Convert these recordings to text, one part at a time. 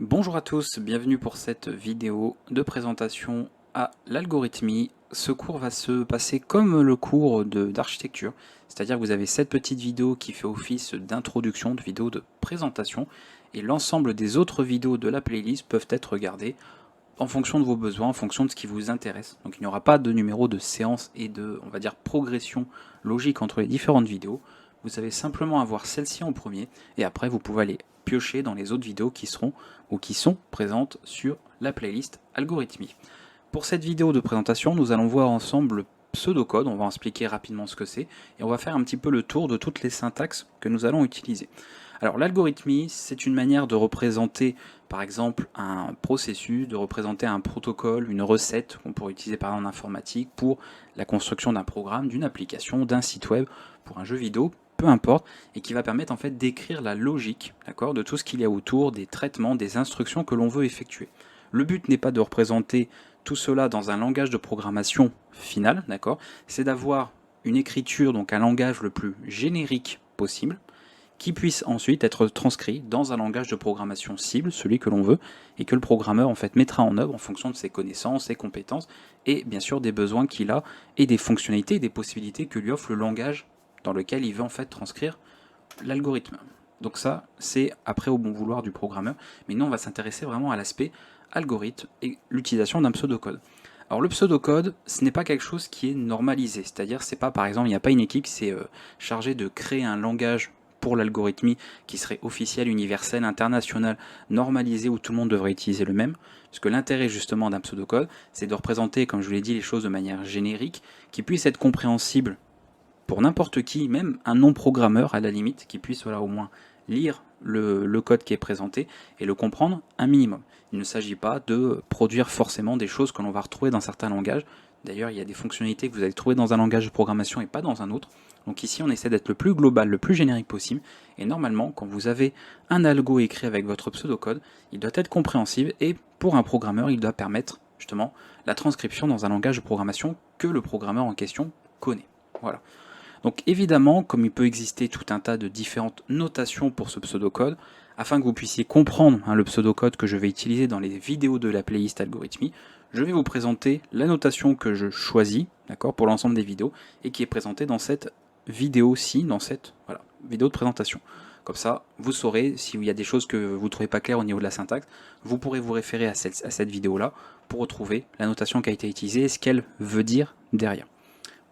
Bonjour à tous, bienvenue pour cette vidéo de présentation à l'algorithmie. Ce cours va se passer comme le cours d'architecture, c'est-à-dire que vous avez cette petite vidéo qui fait office d'introduction, de vidéo de présentation, et l'ensemble des autres vidéos de la playlist peuvent être regardées en fonction de vos besoins, en fonction de ce qui vous intéresse. Donc il n'y aura pas de numéro de séance et de, on va dire, progression logique entre les différentes vidéos. Vous avez simplement à voir celle-ci en premier, et après vous pouvez aller piocher dans les autres vidéos qui seront ou qui sont présentes sur la playlist algorithmie. Pour cette vidéo de présentation, nous allons voir ensemble le pseudocode, on va expliquer rapidement ce que c'est, et on va faire un petit peu le tour de toutes les syntaxes que nous allons utiliser. Alors l'algorithmie, c'est une manière de représenter par exemple un processus, de représenter un protocole, une recette qu'on pourrait utiliser par exemple en informatique pour la construction d'un programme, d'une application, d'un site web, pour un jeu vidéo, peu importe, et qui va permettre en fait d'écrire la logique, d'accord, de tout ce qu'il y a autour, des traitements, des instructions que l'on veut effectuer. Le but n'est pas de représenter tout cela dans un langage de programmation final, d'accord, c'est d'avoir une écriture, donc un langage le plus générique possible, qui puisse ensuite être transcrit dans un langage de programmation cible, celui que l'on veut, et que le programmeur en fait mettra en œuvre en fonction de ses connaissances, ses compétences, et bien sûr des besoins qu'il a, et des fonctionnalités et des possibilités que lui offre le langage dans lequel il veut en fait transcrire l'algorithme. Donc ça, c'est après au bon vouloir du programmeur, mais nous on va s'intéresser vraiment à l'aspect algorithme et l'utilisation d'un pseudocode. Alors le pseudocode, ce n'est pas quelque chose qui est normalisé, c'est-à-dire c'est pas par exemple, il n'y a pas une équipe qui s'est chargée de créer un langage pour l'algorithmie qui serait officiel, universel, international, normalisé, où tout le monde devrait utiliser le même. Parce que l'intérêt justement d'un pseudocode, c'est de représenter, comme je vous l'ai dit, les choses de manière générique, qui puisse être compréhensible pour n'importe qui, même un non-programmeur à la limite, qui puisse voilà, au moins lire le code qui est présenté et le comprendre un minimum. Il ne s'agit pas de produire forcément des choses que l'on va retrouver dans certains langages. D'ailleurs, il y a des fonctionnalités que vous allez trouver dans un langage de programmation et pas dans un autre. Donc ici, on essaie d'être le plus global, le plus générique possible. Et normalement, quand vous avez un algo écrit avec votre pseudocode, il doit être compréhensible et pour un programmeur, il doit permettre justement la transcription dans un langage de programmation que le programmeur en question connaît. Voilà. Donc évidemment, comme il peut exister tout un tas de différentes notations pour ce pseudocode, afin que vous puissiez comprendre le pseudocode que je vais utiliser dans les vidéos de la playlist algorithmie, je vais vous présenter la notation que je choisis, d'accord, pour l'ensemble des vidéos, et qui est présentée dans cette vidéo-ci, dans cette vidéo de présentation. Comme ça, vous saurez s'il y a des choses que vous ne trouvez pas claires au niveau de la syntaxe, vous pourrez vous référer à cette vidéo-là pour retrouver la notation qui a été utilisée et ce qu'elle veut dire derrière.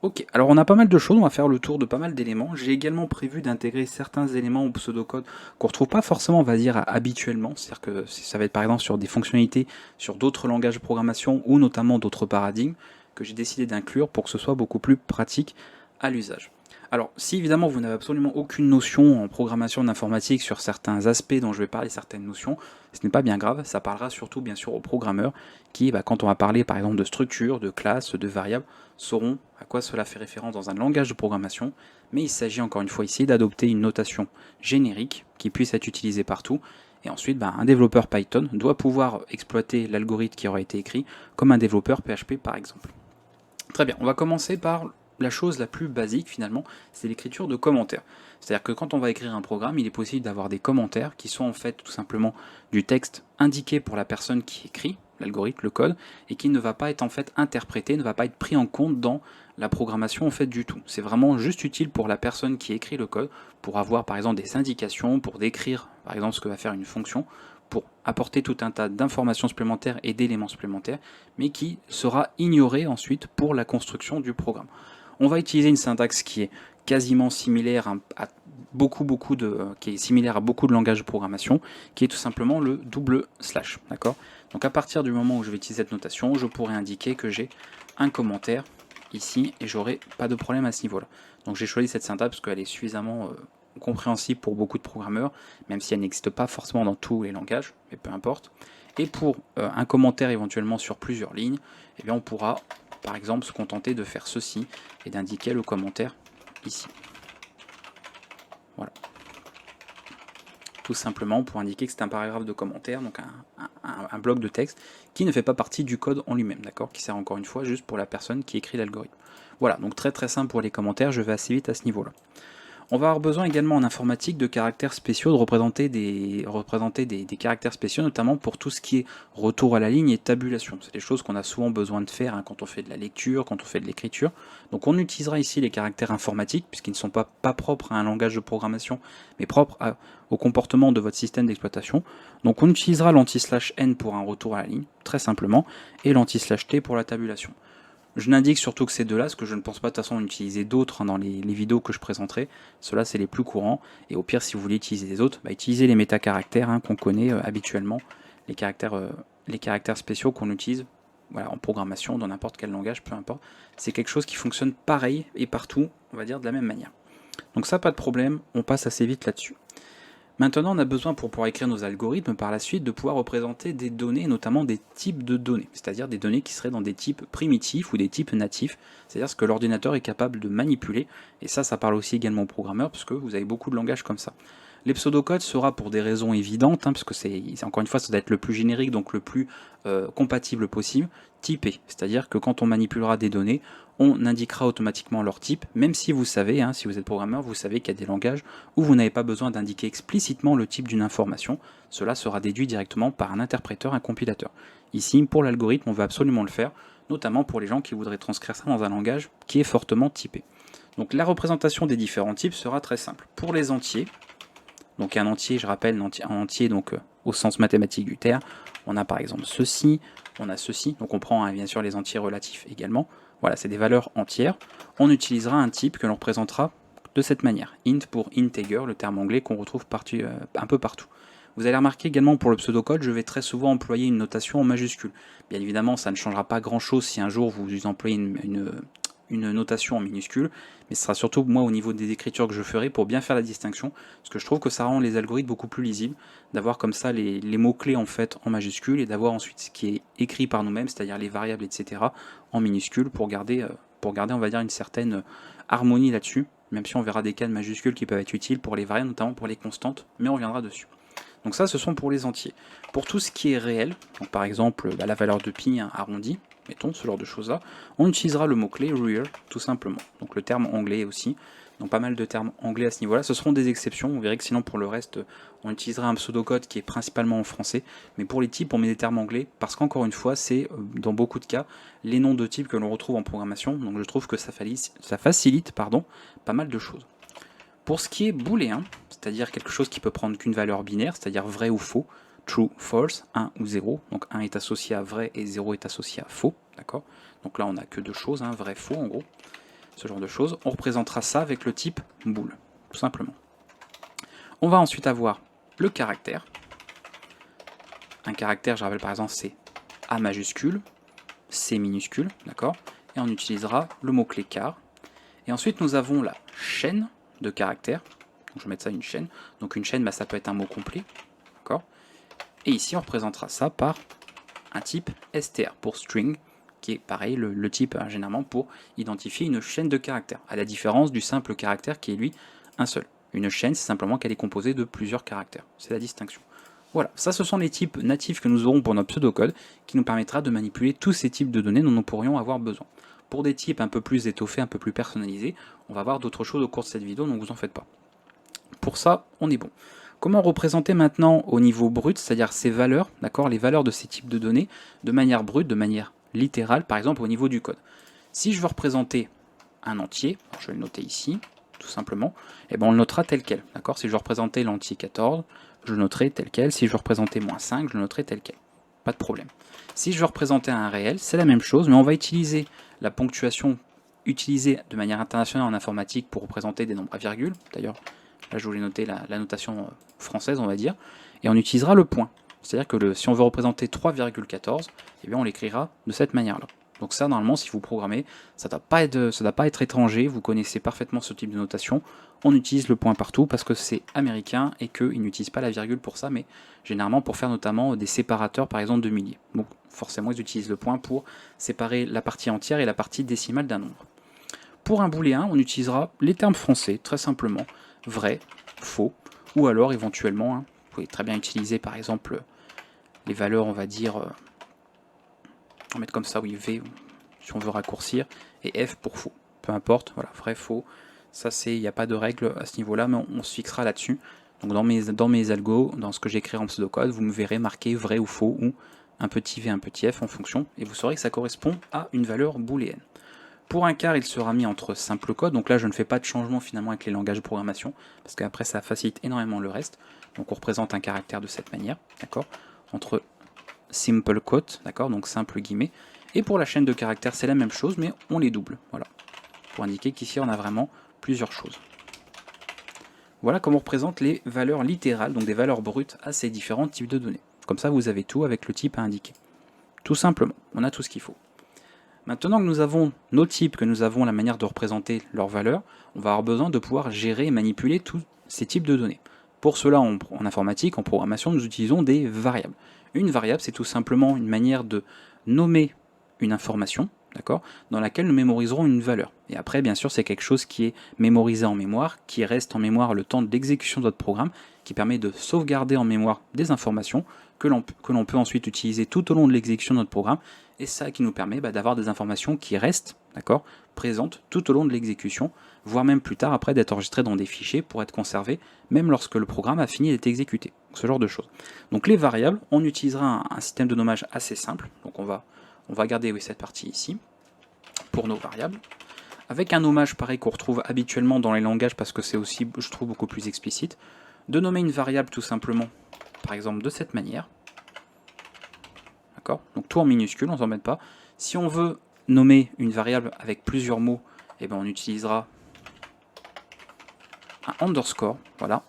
Ok, alors on a pas mal de choses, on va faire le tour de pas mal d'éléments. J'ai également prévu d'intégrer certains éléments au pseudocode qu'on ne retrouve pas forcément, on va dire, habituellement. C'est-à-dire que ça va être par exemple sur des fonctionnalités, sur d'autres langages de programmation ou notamment d'autres paradigmes que j'ai décidé d'inclure pour que ce soit beaucoup plus pratique à l'usage. Alors, si évidemment vous n'avez absolument aucune notion en programmation d'informatique sur certains aspects dont je vais parler, certaines notions, ce n'est pas bien grave, ça parlera surtout bien sûr aux programmeurs qui, quand on va parler par exemple de structure, de classe, de variables, sauront à quoi cela fait référence dans un langage de programmation, mais il s'agit encore une fois ici d'adopter une notation générique qui puisse être utilisée partout, et ensuite un développeur Python doit pouvoir exploiter l'algorithme qui aura été écrit comme un développeur PHP par exemple. Très bien, on va commencer par la chose la plus basique finalement, c'est l'écriture de commentaires. C'est-à-dire que quand on va écrire un programme, il est possible d'avoir des commentaires qui sont en fait tout simplement du texte indiqué pour la personne qui écrit l'algorithme, le code, et qui ne va pas être en fait interprété, ne va pas être pris en compte dans la programmation en fait du tout. C'est vraiment juste utile pour la personne qui écrit le code, pour avoir par exemple des indications, pour décrire par exemple ce que va faire une fonction, pour apporter tout un tas d'informations supplémentaires et d'éléments supplémentaires, mais qui sera ignoré ensuite pour la construction du programme. On va utiliser une syntaxe qui est quasiment similaire à qui est similaire à beaucoup de langages de programmation, qui est tout simplement le double slash, d'accord. Donc à partir du moment où je vais utiliser cette notation, je pourrais indiquer que j'ai un commentaire ici et j'aurai pas de problème à ce niveau-là. Donc j'ai choisi cette syntaxe parce qu'elle est suffisamment compréhensible pour beaucoup de programmeurs, même si elle n'existe pas forcément dans tous les langages, mais peu importe. Et pour un commentaire éventuellement sur plusieurs lignes, eh bien on pourra par exemple se contenter de faire ceci et d'indiquer le commentaire ici. Voilà. Tout simplement pour indiquer que c'est un paragraphe de commentaire, donc un bloc de texte qui ne fait pas partie du code en lui-même, d'accord, qui sert encore une fois juste pour la personne qui écrit l'algorithme. Voilà, donc très très simple pour les commentaires, je vais assez vite à ce niveau-là. On va avoir besoin également en informatique de caractères spéciaux, de représenter des caractères spéciaux, notamment pour tout ce qui est retour à la ligne et tabulation. C'est des choses qu'on a souvent besoin de faire quand on fait de la lecture, quand on fait de l'écriture. Donc on utilisera ici les caractères informatiques, puisqu'ils ne sont pas propres à un langage de programmation, mais propres au comportement de votre système d'exploitation. Donc on utilisera l'anti/n pour un retour à la ligne, très simplement, et l'anti/t pour la tabulation. Je n'indique surtout que ces deux-là, parce que je ne pense pas de toute façon en utiliser d'autres dans les vidéos que je présenterai. Ceux-là, c'est les plus courants. Et au pire, si vous voulez utiliser des autres, utilisez les métacaractères qu'on connaît habituellement, les caractères spéciaux qu'on utilise en programmation, dans n'importe quel langage, peu importe. C'est quelque chose qui fonctionne pareil et partout, on va dire de la même manière. Donc ça, pas de problème, on passe assez vite là-dessus. Maintenant, on a besoin, pour pouvoir écrire nos algorithmes par la suite, de pouvoir représenter des données, notamment des types de données, c'est-à-dire des données qui seraient dans des types primitifs ou des types natifs, c'est-à-dire ce que l'ordinateur est capable de manipuler, et ça parle aussi également aux programmeurs, puisque vous avez beaucoup de langages comme ça. Les pseudocodes sera pour des raisons évidentes, parce que c'est encore une fois, ça doit être le plus générique, donc le plus compatible possible, typé, c'est-à-dire que quand on manipulera des données, on indiquera automatiquement leur type, même si vous savez, si vous êtes programmeur, vous savez qu'il y a des langages où vous n'avez pas besoin d'indiquer explicitement le type d'une information, cela sera déduit directement par un interpréteur, un compilateur. Ici, pour l'algorithme, on va absolument le faire, notamment pour les gens qui voudraient transcrire ça dans un langage qui est fortement typé. Donc la représentation des différents types sera très simple. Pour les entiers, donc un entier, je rappelle, un entier donc, au sens mathématique du terme, on a par exemple ceci, on a ceci, donc on prend bien sûr les entiers relatifs également. Voilà, c'est des valeurs entières. On utilisera un type que l'on représentera de cette manière. Int pour integer, le terme anglais qu'on retrouve un peu partout. Vous allez remarquer également pour le pseudocode, je vais très souvent employer une notation en majuscule. Bien évidemment, ça ne changera pas grand-chose si un jour vous employez une notation en minuscule, mais ce sera surtout moi au niveau des écritures que je ferai pour bien faire la distinction, parce que je trouve que ça rend les algorithmes beaucoup plus lisibles, d'avoir comme ça les mots-clés en fait en majuscule, et d'avoir ensuite ce qui est écrit par nous-mêmes, c'est-à-dire les variables, etc., en minuscule, pour garder on va dire, une certaine harmonie là-dessus, même si on verra des cas de majuscules qui peuvent être utiles pour les variables, notamment pour les constantes, mais on reviendra dessus. Donc ça, ce sont pour les entiers. Pour tout ce qui est réel, donc par exemple la valeur de pi arrondie, mettons ce genre de choses-là, on utilisera le mot-clé real, tout simplement. Donc le terme anglais aussi, donc pas mal de termes anglais à ce niveau-là. Ce seront des exceptions, vous verrez que sinon pour le reste, on utilisera un pseudocode qui est principalement en français, mais pour les types, on met des termes anglais, parce qu'encore une fois, c'est dans beaucoup de cas les noms de types que l'on retrouve en programmation, donc je trouve que ça facilite pas mal de choses. Pour ce qui est booléen, c'est-à-dire quelque chose qui peut prendre qu'une valeur binaire, c'est-à-dire vrai ou faux, true, false, 1 ou 0, donc 1 est associé à vrai et 0 est associé à faux, d'accord. Donc là on n'a que deux choses, vrai, faux en gros, ce genre de choses. On représentera ça avec le type bool, tout simplement. On va ensuite avoir le caractère. Un caractère, je rappelle par exemple, c'est A majuscule, C minuscule, d'accord, et on utilisera le mot-clé car. Et ensuite nous avons la chaîne de caractères, donc je vais mettre ça une chaîne, donc une chaîne ça peut être un mot complet, d'accord. Et ici on représentera ça par un type str pour string, qui est pareil, le type généralement pour identifier une chaîne de caractères, à la différence du simple caractère qui est lui un seul. Une chaîne, c'est simplement qu'elle est composée de plusieurs caractères, c'est la distinction. Voilà, ça ce sont les types natifs que nous aurons pour notre pseudocode, qui nous permettra de manipuler tous ces types de données dont nous pourrions avoir besoin. Pour des types un peu plus étoffés, un peu plus personnalisés, on va voir d'autres choses au cours de cette vidéo, donc vous en faites pas. Pour ça, on est bon. Comment représenter maintenant au niveau brut, c'est-à-dire ces valeurs, d'accord, les valeurs de ces types de données, de manière brute, de manière littérale, par exemple au niveau du code. Si je veux représenter un entier, je vais le noter ici, tout simplement, et on le notera tel quel, d'accord. Si je veux représenter l'entier 14, je le noterai tel quel. Si je veux représenter moins 5, je le noterai tel quel. Pas de problème. Si je veux représenter un réel, c'est la même chose, mais on va utiliser la ponctuation utilisée de manière internationale en informatique pour représenter des nombres à virgule. D'ailleurs, là je voulais noter la notation française, on va dire, et on utilisera le point. C'est-à-dire que si on veut représenter 3,14, on l'écrira de cette manière-là. Donc ça, normalement, si vous programmez, ça ne doit pas être étranger, vous connaissez parfaitement ce type de notation. On utilise le point partout parce que c'est américain et qu'ils n'utilisent pas la virgule pour ça, mais généralement pour faire notamment des séparateurs, par exemple, de milliers. Donc forcément, ils utilisent le point pour séparer la partie entière et la partie décimale d'un nombre. Pour un booléen, on utilisera les termes français, très simplement, vrai, faux, ou alors éventuellement, vous pouvez très bien utiliser par exemple les valeurs, on va dire, on va mettre comme ça, oui, V, si on veut raccourcir, et F pour faux. Peu importe, voilà, vrai, faux, Ça, il n'y a pas de règle à ce niveau-là, mais on se fixera là-dessus. Donc dans mes algos, dans ce que j'écris en pseudocode, vous me verrez marquer vrai ou faux, ou un petit v, un petit f en fonction, et vous saurez que ça correspond à une valeur booléenne. Pour un quart, il sera mis entre simple code, donc là je ne fais pas de changement finalement avec les langages de programmation, parce qu'après ça facilite énormément le reste. Donc on représente un caractère de cette manière, d'accord, entre simple quote, d'accord, donc simple guillemets, et pour la chaîne de caractères c'est la même chose, mais on les double, voilà, pour indiquer qu'ici on a vraiment plusieurs choses. Voilà comment on représente les valeurs littérales, donc des valeurs brutes à ces différents types de données. Comme ça vous avez tout avec le type à indiquer. Tout simplement, on a tout ce qu'il faut. Maintenant que nous avons nos types, que nous avons la manière de représenter leurs valeurs, on va avoir besoin de pouvoir gérer et manipuler tous ces types de données. Pour cela, en informatique, en programmation, nous utilisons des variables. Une variable, c'est tout simplement une manière de nommer une information, d'accord, dans laquelle nous mémoriserons une valeur. Et après, bien sûr, c'est quelque chose qui est mémorisé en mémoire, qui reste en mémoire le temps de l'exécution de votre programme, qui permet de sauvegarder en mémoire des informations que l'on peut ensuite utiliser tout au long de l'exécution de notre programme, et ça qui nous permet d'avoir des informations qui restent, d'accord, présentes tout au long de l'exécution, voire même plus tard après d'être enregistrées dans des fichiers pour être conservées, même lorsque le programme a fini d'être exécuté. Donc, ce genre de choses. Donc les variables, on utilisera un système de nommage assez simple. Donc on va garder cette partie ici pour nos variables, avec un nommage pareil qu'on retrouve habituellement dans les langages parce que c'est aussi, je trouve, beaucoup plus explicite, de nommer une variable tout simplement, par exemple de cette manière. Donc tout en minuscule, on ne s'embête pas. Si on veut nommer une variable avec plusieurs mots, eh ben on utilisera un underscore. Voilà,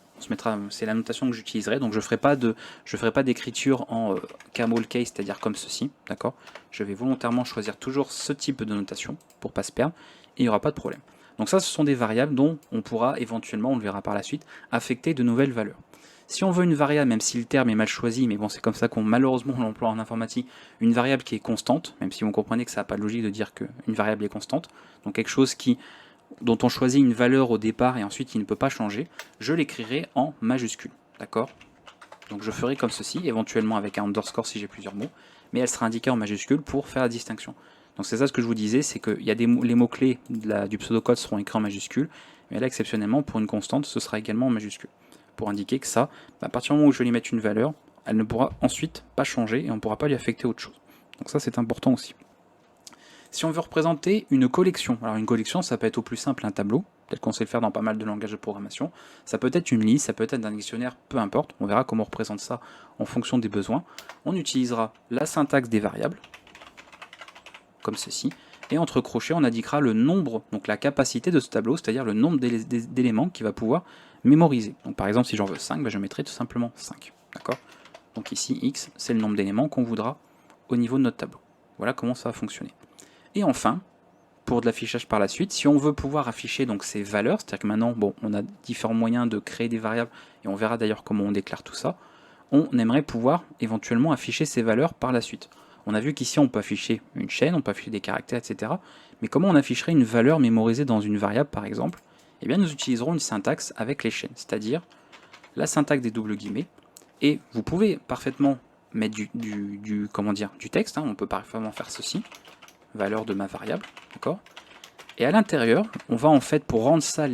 c'est la notation que j'utiliserai. Donc je ferai pas d'écriture en camel case, c'est-à-dire comme ceci. D'accord. Je vais volontairement choisir toujours ce type de notation pour pas se perdre et il n'y aura pas de problème. Donc ça, ce sont des variables dont on pourra éventuellement, on le verra par la suite, affecter de nouvelles valeurs. Si on veut une variable, même si le terme est mal choisi, mais bon, c'est comme ça qu'on malheureusement l'emploie en informatique, une variable qui est constante, même si vous comprenez que ça n'a pas de logique de dire qu'une variable est constante, donc quelque chose dont on choisit une valeur au départ et ensuite il ne peut pas changer, je l'écrirai en majuscule, d'accord? Donc je ferai comme ceci, éventuellement avec un underscore si j'ai plusieurs mots, mais elle sera indiquée en majuscule pour faire la distinction. Donc c'est ça ce que je vous disais, c'est que les mots-clés du pseudocode seront écrits en majuscule, mais là exceptionnellement pour une constante ce sera également en majuscule, pour indiquer que ça, à partir du moment où je vais lui mettre une valeur, elle ne pourra ensuite pas changer et on ne pourra pas lui affecter autre chose. Donc ça c'est important aussi. Si on veut représenter une collection, alors une collection ça peut être au plus simple un tableau, tel qu'on sait le faire dans pas mal de langages de programmation, ça peut être une liste, ça peut être un dictionnaire, peu importe, on verra comment on représente ça en fonction des besoins. On utilisera la syntaxe des variables, comme ceci, et entre crochets on indiquera le nombre, donc la capacité de ce tableau, c'est-à-dire le nombre d'éléments qu'il va pouvoir mémoriser. Donc par exemple si j'en veux 5, je mettrai tout simplement 5, d'accord? Donc ici x c'est le nombre d'éléments qu'on voudra au niveau de notre tableau. Voilà comment ça va fonctionner. Et enfin, pour de l'affichage par la suite, si on veut pouvoir afficher donc ces valeurs, c'est-à-dire que maintenant, bon, on a différents moyens de créer des variables, et on verra d'ailleurs comment on déclare tout ça, on aimerait pouvoir éventuellement afficher ces valeurs par la suite. On a vu qu'ici on peut afficher une chaîne, on peut afficher des caractères, etc. Mais comment on afficherait une valeur mémorisée dans une variable par exemple? Eh bien nous utiliserons une syntaxe avec les chaînes, c'est-à-dire la syntaxe des doubles guillemets, et vous pouvez parfaitement mettre du texte, hein, on peut parfaitement faire ceci, valeur de ma variable, d'accord? Et à l'intérieur, on va en fait, pour rendre ça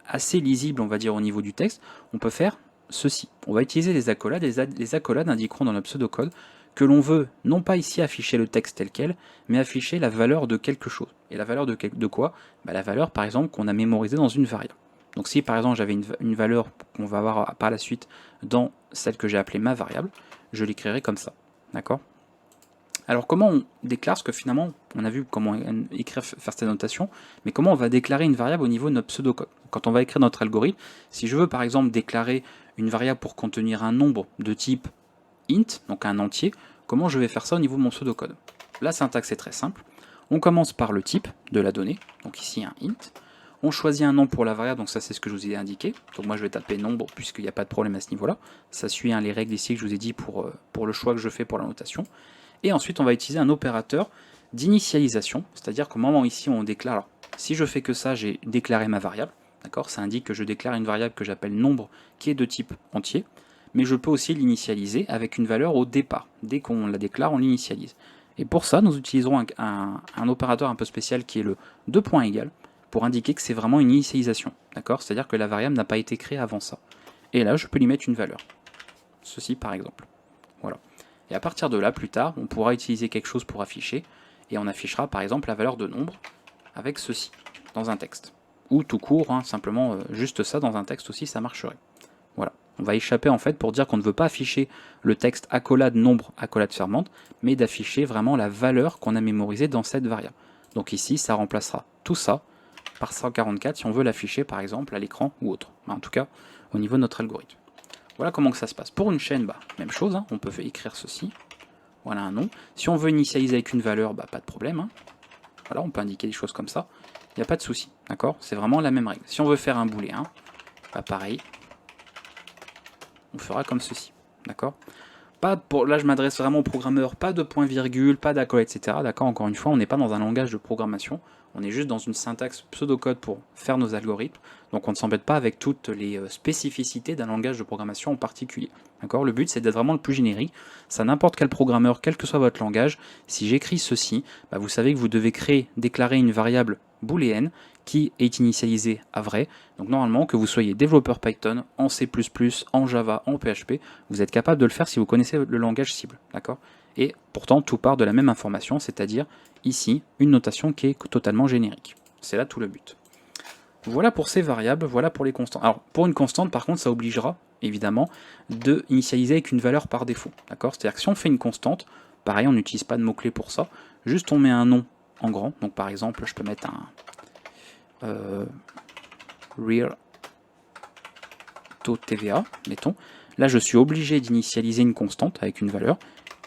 assez lisible, on va dire au niveau du texte, on peut faire ceci. On va utiliser les accolades, les accolades indiqueront dans notre pseudocode que l'on veut non pas ici afficher le texte tel quel, mais afficher la valeur de quelque chose. Et la valeur de quoi? La valeur par exemple qu'on a mémorisée dans une variable. Donc si par exemple j'avais une valeur qu'on va avoir par la suite dans celle que j'ai appelée ma variable, je l'écrirai comme ça, d'accord? Alors comment on déclare, ce que finalement, on a vu comment écrire, faire cette notation, mais comment on va déclarer une variable au niveau de notre pseudocode. Quand on va écrire notre algorithme, si je veux par exemple déclarer une variable pour contenir un nombre de type int, donc un entier, comment je vais faire ça au niveau de mon pseudocode? La syntaxe est très simple, on commence par le type de la donnée, donc ici un int, on choisit un nom pour la variable, donc ça c'est ce que je vous ai indiqué, donc moi je vais taper nombre puisqu'il n'y a pas de problème à ce niveau-là, ça suit les règles ici que je vous ai dit pour le choix que je fais pour la notation. Et ensuite, on va utiliser un opérateur d'initialisation, c'est-à-dire qu'au moment ici où on déclare, alors, si je fais que ça, j'ai déclaré ma variable, d'accord, ça indique que je déclare une variable que j'appelle nombre, qui est de type entier, mais je peux aussi l'initialiser avec une valeur au départ. Dès qu'on la déclare, on l'initialise. Et pour ça, nous utiliserons un opérateur un peu spécial qui est le 2 points égal, pour indiquer que c'est vraiment une initialisation, d'accord? C'est-à-dire que la variable n'a pas été créée avant ça. Et là, je peux lui mettre une valeur. Ceci par exemple. Voilà. Et à partir de là, plus tard, on pourra utiliser quelque chose pour afficher, et on affichera par exemple la valeur de nombre avec ceci, dans un texte. Ou tout court, hein, simplement juste ça dans un texte aussi, ça marcherait. Voilà. On va échapper en fait pour dire qu'on ne veut pas afficher le texte accolade nombre, accolade fermante, mais d'afficher vraiment la valeur qu'on a mémorisée dans cette variable. Donc ici, ça remplacera tout ça par 144 si on veut l'afficher par exemple à l'écran ou autre. En tout cas, au niveau de notre algorithme. Voilà comment que ça se passe. Pour une chaîne, même chose, hein, on peut écrire ceci. Voilà un nom. Si on veut initialiser avec une valeur, pas de problème. Hein. Voilà, on peut indiquer des choses comme ça. Il n'y a pas de souci, d'accord? C'est vraiment la même règle. Si on veut faire un booléen, pareil, on fera comme ceci, d'accord? Là, je m'adresse vraiment aux programmeurs, pas de point-virgule, pas d'accolade, etc. D'accord? Encore une fois, on n'est pas dans un langage de programmation, on est juste dans une syntaxe pseudocode pour faire nos algorithmes, donc on ne s'embête pas avec toutes les spécificités d'un langage de programmation en particulier. D'accord? Le but, c'est d'être vraiment le plus générique. Ça, n'importe quel programmeur, quel que soit votre langage, si j'écris ceci, vous savez que vous devez déclarer une variable booléenne qui est initialisée à vrai. Donc normalement, que vous soyez développeur Python, en C++, en Java, en PHP, vous êtes capable de le faire si vous connaissez le langage cible. D'accord? Et pourtant, tout part de la même information, c'est-à-dire ici, une notation qui est totalement générique. C'est là tout le but. Voilà pour ces variables, voilà pour les constantes. Alors, pour une constante, par contre, ça obligera, évidemment, de initialiser avec une valeur par défaut. D'accord? C'est-à-dire que si on fait une constante, pareil, on n'utilise pas de mots-clés pour ça, juste on met un nom en grand. Donc par exemple, je peux mettre un real taux de TVA, mettons. Là, je suis obligé d'initialiser une constante avec une valeur,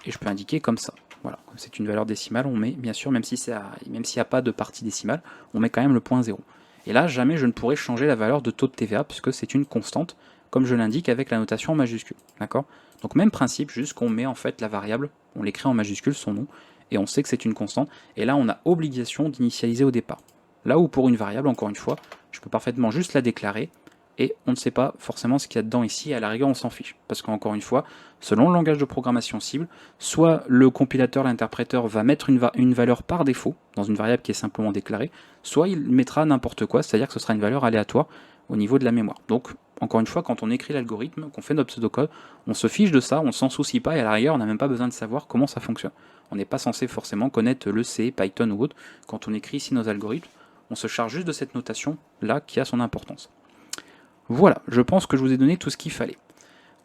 et je peux indiquer comme ça. Voilà, comme c'est une valeur décimale, on met, bien sûr, même s'il n'y a pas de partie décimale, on met quand même le point 0. Et là, jamais je ne pourrai changer la valeur de taux de TVA, puisque c'est une constante, comme je l'indique avec la notation en majuscule. D'accord? Donc même principe, juste qu'on met en fait la variable, on l'écrit en majuscule, son nom, et on sait que c'est une constante, et là on a obligation d'initialiser au départ. Là où pour une variable, encore une fois, je peux parfaitement juste la déclarer, et on ne sait pas forcément ce qu'il y a dedans ici, et à la rigueur on s'en fiche. Parce qu'encore une fois, selon le langage de programmation cible, soit le compilateur, l'interpréteur va mettre une valeur par défaut, dans une variable qui est simplement déclarée, soit il mettra n'importe quoi, c'est-à-dire que ce sera une valeur aléatoire au niveau de la mémoire. Donc, encore une fois, quand on écrit l'algorithme, qu'on fait notre pseudocode, on se fiche de ça, on s'en soucie pas, et à la rigueur, on n'a même pas besoin de savoir comment ça fonctionne. On n'est pas censé forcément connaître le C, Python ou autre. Quand on écrit ici nos algorithmes, on se charge juste de cette notation-là qui a son importance. Voilà, je pense que je vous ai donné tout ce qu'il fallait.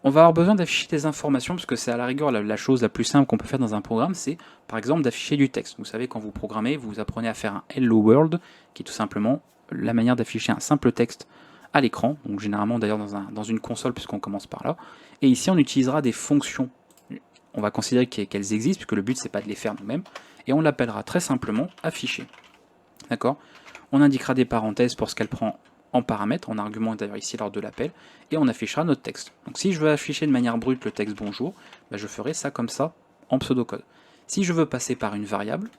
On va avoir besoin d'afficher des informations, parce que c'est à la rigueur la chose la plus simple qu'on peut faire dans un programme, c'est par exemple d'afficher du texte. Vous savez, quand vous programmez, vous apprenez à faire un Hello World, qui est tout simplement la manière d'afficher un simple texte à l'écran, donc généralement d'ailleurs dans une console, puisqu'on commence par là. Et ici, on utilisera des fonctions. On va considérer qu'elles existent, puisque le but, c'est pas de les faire nous-mêmes, et on l'appellera très simplement afficher. D'accord? On indiquera des parenthèses pour ce qu'elle prend en paramètres, en argument d'ailleurs ici lors de l'appel, et on affichera notre texte. Donc si je veux afficher de manière brute le texte bonjour, je ferai ça comme ça en pseudocode. Si je veux passer par une variable,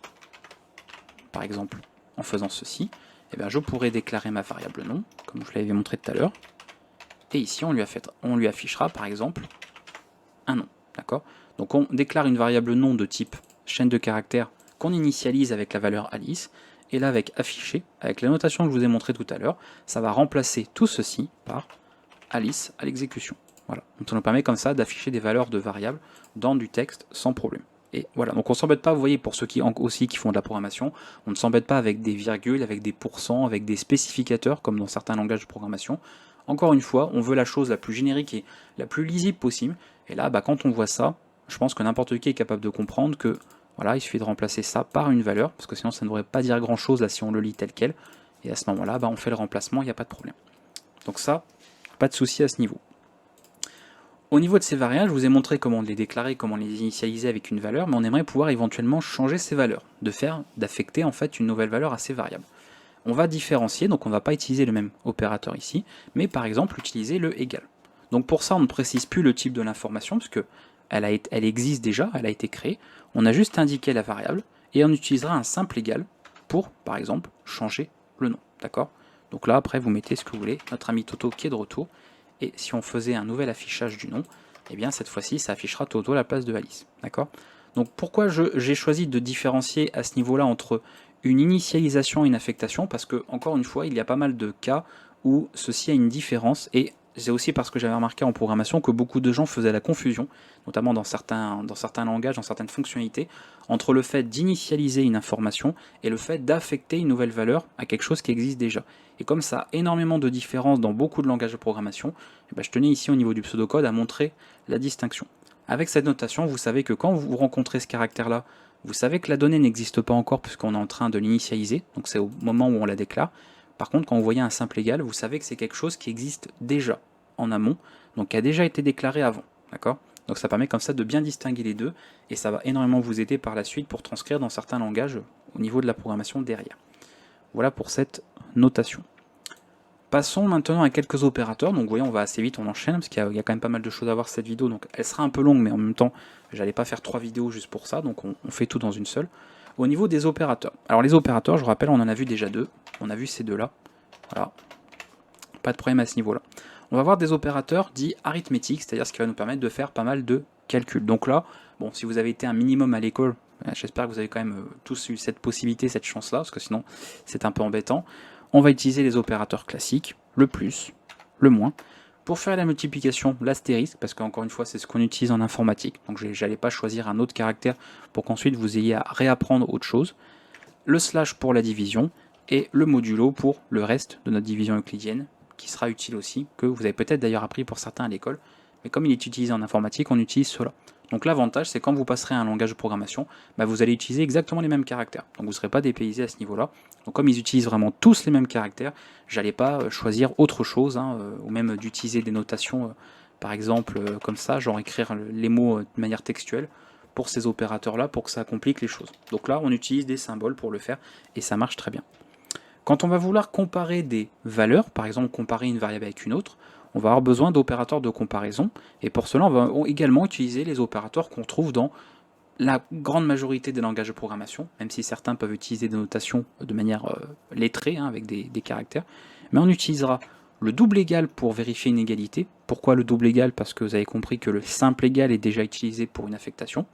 par exemple en faisant ceci, je pourrais déclarer ma variable nom, comme je l'avais montré tout à l'heure, et ici on lui affichera par exemple un nom. D'accord? Donc on déclare une variable nom de type chaîne de caractères qu'on initialise avec la valeur Alice, et là avec afficher, avec la notation que je vous ai montré tout à l'heure, ça va remplacer tout ceci par Alice à l'exécution. Voilà. Donc ça nous permet comme ça d'afficher des valeurs de variables dans du texte sans problème. Et voilà, donc on ne s'embête pas, vous voyez, pour ceux qui font de la programmation, on ne s'embête pas avec des virgules, avec des pourcents, avec des spécificateurs, comme dans certains langages de programmation. Encore une fois, on veut la chose la plus générique et la plus lisible possible. Et là, quand on voit ça, je pense que n'importe qui est capable de comprendre que voilà, il suffit de remplacer ça par une valeur, parce que sinon ça ne devrait pas dire grand chose là si on le lit tel quel. Et à ce moment-là, on fait le remplacement, il n'y a pas de problème. Donc ça, pas de souci à ce niveau. Au niveau de ces variables, je vous ai montré comment les déclarer, comment les initialiser avec une valeur, mais on aimerait pouvoir éventuellement changer ces valeurs, d'affecter en fait une nouvelle valeur à ces variables. On va différencier, donc on ne va pas utiliser le même opérateur ici, mais par exemple utiliser le égal. Donc pour ça, on ne précise plus le type de l'information, parce que elle existe déjà, elle a été créée. On a juste indiqué la variable, et on utilisera un simple égal pour, par exemple, changer le nom. D'accord? Donc là, après, vous mettez ce que vous voulez, notre ami Toto qui est de retour, et si on faisait un nouvel affichage du nom, cette fois-ci, ça affichera Toto à la place de Alice. D'accord? Donc pourquoi j'ai choisi de différencier à ce niveau-là entre une initialisation et une affectation, parce que, encore une fois, il y a pas mal de cas où ceci a une différence, et c'est aussi parce que j'avais remarqué en programmation que beaucoup de gens faisaient la confusion, notamment dans certains langages, dans certaines fonctionnalités, entre le fait d'initialiser une information et le fait d'affecter une nouvelle valeur à quelque chose qui existe déjà. Et comme ça a énormément de différences dans beaucoup de langages de programmation, eh ben, je tenais ici au niveau du pseudocode à montrer la distinction. Avec cette notation, vous savez que quand vous rencontrez ce caractère-là, vous savez que la donnée n'existe pas encore puisqu'on est en train de l'initialiser, donc c'est au moment où on la déclare. Par contre, quand vous voyez un simple égal, vous savez que c'est quelque chose qui existe déjà en amont, donc qui a déjà été déclaré avant. D'accord ? Donc ça permet comme ça de bien distinguer les deux, et ça va énormément vous aider par la suite pour transcrire dans certains langages au niveau de la programmation derrière. Voilà pour cette notation. Passons maintenant à quelques opérateurs. Donc vous voyez, on va assez vite, on enchaîne, parce qu'il y a quand même pas mal de choses à voir cette vidéo, donc elle sera un peu longue, mais en même temps, j'allais pas faire 3 vidéos juste pour ça, donc on fait tout dans une seule. Au niveau des opérateurs. Alors les opérateurs, je rappelle, on en a vu déjà deux. On a vu ces deux-là. Voilà. Pas de problème à ce niveau-là. On va voir des opérateurs dits arithmétiques, c'est-à-dire ce qui va nous permettre de faire pas mal de calculs. Donc là, bon, si vous avez été un minimum à l'école, j'espère que vous avez quand même tous eu cette possibilité, cette chance-là, parce que sinon c'est un peu embêtant. On va utiliser les opérateurs classiques, le plus, le moins. Pour faire la multiplication, l'astérisque, parce qu'encore une fois, c'est ce qu'on utilise en informatique. Donc je n'allais pas choisir un autre caractère pour qu'ensuite vous ayez à réapprendre autre chose. Le slash pour la division, et le modulo pour le reste de notre division euclidienne, qui sera utile aussi, que vous avez peut-être d'ailleurs appris pour certains à l'école, mais comme il est utilisé en informatique, on utilise cela. Donc l'avantage, c'est quand vous passerez à un langage de programmation, bah vous allez utiliser exactement les mêmes caractères. Donc vous ne serez pas dépaysé à ce niveau-là. Donc comme ils utilisent vraiment tous les mêmes caractères, j'allais pas choisir autre chose, ou même d'utiliser des notations, par exemple, comme ça, genre écrire les mots de manière textuelle pour ces opérateurs-là, pour que ça complique les choses. Donc là, on utilise des symboles pour le faire, et ça marche très bien. Quand on va vouloir comparer des valeurs, par exemple comparer une variable avec une autre, on va avoir besoin d'opérateurs de comparaison, et pour cela on va également utiliser les opérateurs qu'on trouve dans la grande majorité des langages de programmation, même si certains peuvent utiliser des notations de manière lettrée, avec des caractères, mais on utilisera le double égal pour vérifier une égalité. Pourquoi le double égal? Parce que vous avez compris que le simple égal est déjà utilisé pour une affectation.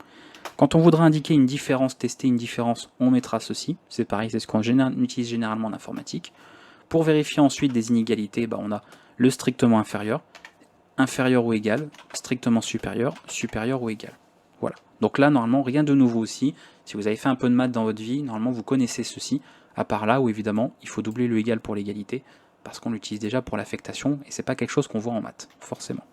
Quand on voudra indiquer une différence, tester une différence, on mettra ceci. C'est pareil, c'est ce qu'on utilise généralement en informatique. Pour vérifier ensuite des inégalités, on a le strictement inférieur, inférieur ou égal, strictement supérieur, supérieur ou égal. Voilà. Donc là, normalement, rien de nouveau aussi. Si vous avez fait un peu de maths dans votre vie, normalement, vous connaissez ceci, à part là où évidemment, il faut doubler le égal pour l'égalité, parce qu'on l'utilise déjà pour l'affectation, et c'est pas quelque chose qu'on voit en maths, forcément.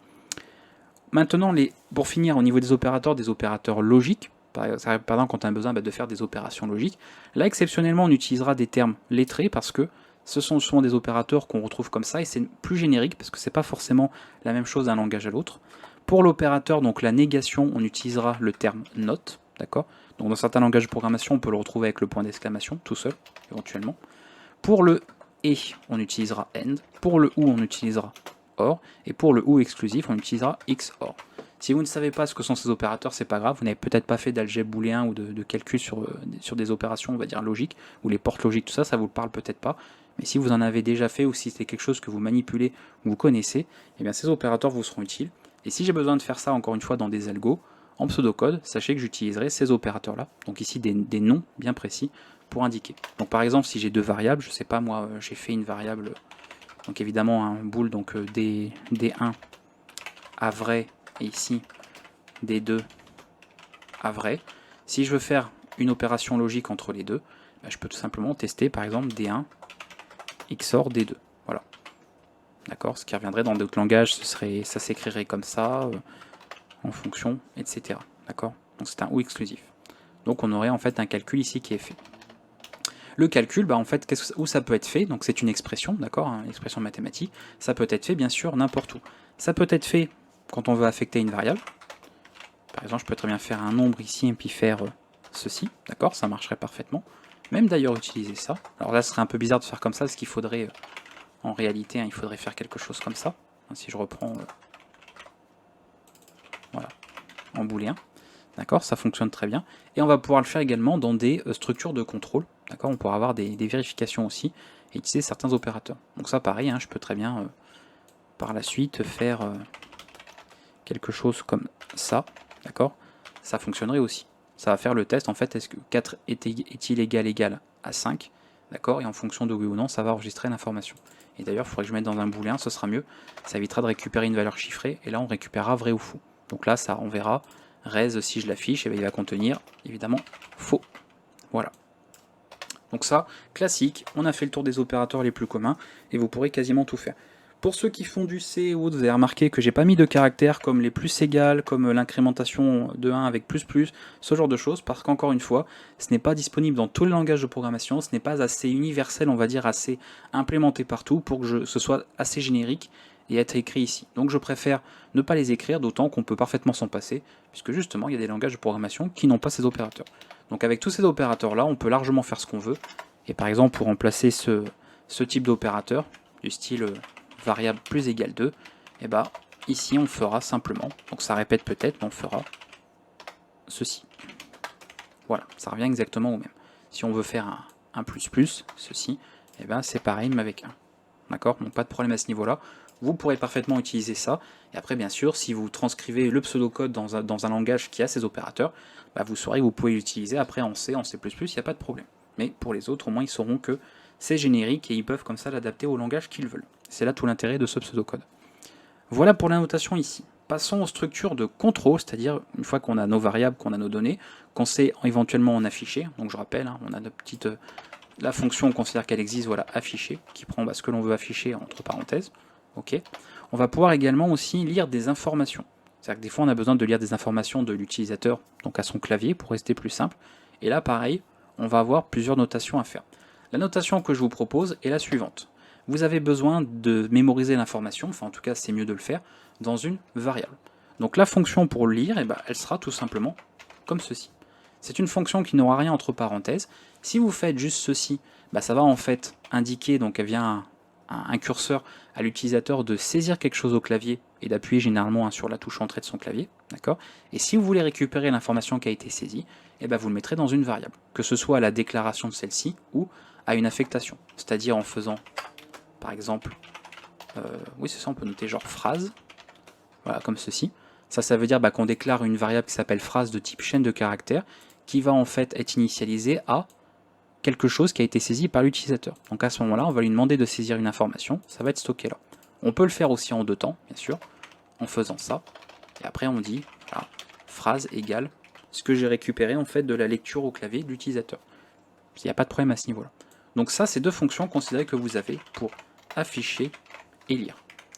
Maintenant, pour finir, au niveau des opérateurs logiques, par exemple quand on a besoin de faire des opérations logiques, là exceptionnellement on utilisera des termes lettrés parce que ce sont souvent des opérateurs qu'on retrouve comme ça et c'est plus générique parce que c'est pas forcément la même chose d'un langage à l'autre. Pour l'opérateur, donc la négation, on utilisera le terme not, d'accord. Donc dans certains langages de programmation, on peut le retrouver avec le point d'exclamation, tout seul, éventuellement. Pour le et, on utilisera end. Pour le ou, on utilisera or. Et pour le ou exclusif, on utilisera XOR. Si vous ne savez pas ce que sont ces opérateurs, c'est pas grave, vous n'avez peut-être pas fait d'algèbre booléen ou de calcul sur des opérations, on va dire logiques, ou les portes logiques, tout ça, ça vous parle peut-être pas. Mais si vous en avez déjà fait ou si c'est quelque chose que vous manipulez ou vous connaissez, eh bien ces opérateurs vous seront utiles. Et si j'ai besoin de faire ça encore une fois dans des algos, en pseudocode, sachez que j'utiliserai ces opérateurs-là, donc ici des noms bien précis pour indiquer. Donc par exemple, si j'ai deux variables, je sais pas moi, j'ai fait une variable, donc évidemment un bool, donc D1 à vrai, et ici D2 à vrai. Si je veux faire une opération logique entre les deux, je peux tout simplement tester par exemple D1 XOR D2. Voilà. D'accord. Ce qui reviendrait dans d'autres langages, ça s'écrirait comme ça, en fonction, etc. D'accord. Donc c'est un ou exclusif. Donc on aurait en fait un calcul ici qui est fait. Le calcul, en fait, où ça peut être fait? Donc c'est une expression, d'accord, une expression mathématique. Ça peut être fait bien sûr n'importe où. Ça peut être fait quand on veut affecter une variable. Par exemple, je peux très bien faire un nombre ici et puis faire ceci, d'accord, ça marcherait parfaitement. Même d'ailleurs utiliser ça. Alors là, ce serait un peu bizarre de faire comme ça, parce qu'il faudrait, en réalité, il faudrait faire quelque chose comme ça. Si je reprends, voilà, en booléen, d'accord, ça fonctionne très bien. Et on va pouvoir le faire également dans des structures de contrôle, d'accord, on pourra avoir des vérifications aussi, et utiliser certains opérateurs. Donc ça, pareil, je peux très bien, par la suite, faire quelque chose comme ça, d'accord, ça fonctionnerait aussi. Ça va faire le test, en fait, est-ce que 4 est-il égal à 5, d'accord, et en fonction de oui ou non, ça va enregistrer l'information. Et d'ailleurs, il faudrait que je mette dans un booléen, ce sera mieux, ça évitera de récupérer une valeur chiffrée, et là on récupérera vrai ou faux. Donc là, ça on verra, res, si je l'affiche, il va contenir évidemment faux. Voilà. Donc ça, classique, on a fait le tour des opérateurs les plus communs, et vous pourrez quasiment tout faire. Pour ceux qui font du C ou autre, vous avez remarqué que j'ai pas mis de caractères comme les plus égales, comme l'incrémentation de 1 avec plus, ce genre de choses, parce qu'encore une fois, ce n'est pas disponible dans tous les langages de programmation, ce n'est pas assez universel, on va dire, assez implémenté partout pour que ce soit assez générique et être écrit ici. Donc je préfère ne pas les écrire, d'autant qu'on peut parfaitement s'en passer, puisque justement, il y a des langages de programmation qui n'ont pas ces opérateurs. Donc avec tous ces opérateurs-là, on peut largement faire ce qu'on veut, et par exemple, pour remplacer ce type d'opérateur, du style variable plus égale 2, et bah ici on fera simplement, donc ça répète peut-être, mais on fera ceci. Voilà, ça revient exactement au même. Si on veut faire un plus plus, ceci, et ben c'est pareil mais avec 1. D'accord? Donc pas de problème à ce niveau-là. Vous pourrez parfaitement utiliser ça. Et après, bien sûr, si vous transcrivez le pseudocode dans un langage qui a ces opérateurs, bah vous saurez que vous pouvez l'utiliser après en C, en C++, il n'y a pas de problème. Mais pour les autres, au moins, ils sauront que c'est générique et ils peuvent comme ça l'adapter au langage qu'ils veulent. C'est là tout l'intérêt de ce pseudocode. Voilà pour la notation ici. Passons aux structures de contrôle, c'est-à-dire une fois qu'on a nos variables, qu'on a nos données, qu'on sait éventuellement en afficher. Donc je rappelle, on a notre petite... la fonction, on considère qu'elle existe, voilà, afficher, qui prend ce que l'on veut afficher entre parenthèses. Ok. On va pouvoir également aussi lire des informations. C'est-à-dire que des fois, on a besoin de lire des informations de l'utilisateur, donc à son clavier, pour rester plus simple. Et là, pareil, on va avoir plusieurs notations à faire. La notation que je vous propose est la suivante. Vous avez besoin de mémoriser l'information, enfin en tout cas c'est mieux de le faire, dans une variable. Donc la fonction pour lire, elle sera tout simplement comme ceci. C'est une fonction qui n'aura rien entre parenthèses. Si vous faites juste ceci, ça va en fait indiquer, donc elle vient un curseur à l'utilisateur de saisir quelque chose au clavier et d'appuyer généralement sur la touche entrée de son clavier. D'accord. Et si vous voulez récupérer l'information qui a été saisie, vous le mettrez dans une variable, que ce soit à la déclaration de celle-ci ou à une affectation, c'est-à-dire en faisant par exemple, oui c'est ça, on peut noter genre phrase, voilà comme ceci. Ça veut dire qu'on déclare une variable qui s'appelle phrase de type chaîne de caractères, qui va en fait être initialisée à quelque chose qui a été saisi par l'utilisateur. Donc à ce moment-là, on va lui demander de saisir une information, ça va être stocké là. On peut le faire aussi en deux temps, bien sûr, en faisant ça, et après on dit, voilà, phrase égale ce que j'ai récupéré en fait de la lecture au clavier de l'utilisateur. Il n'y a pas de problème à ce niveau-là. Donc ça, c'est deux fonctions considérées que vous avez pour afficher et lire.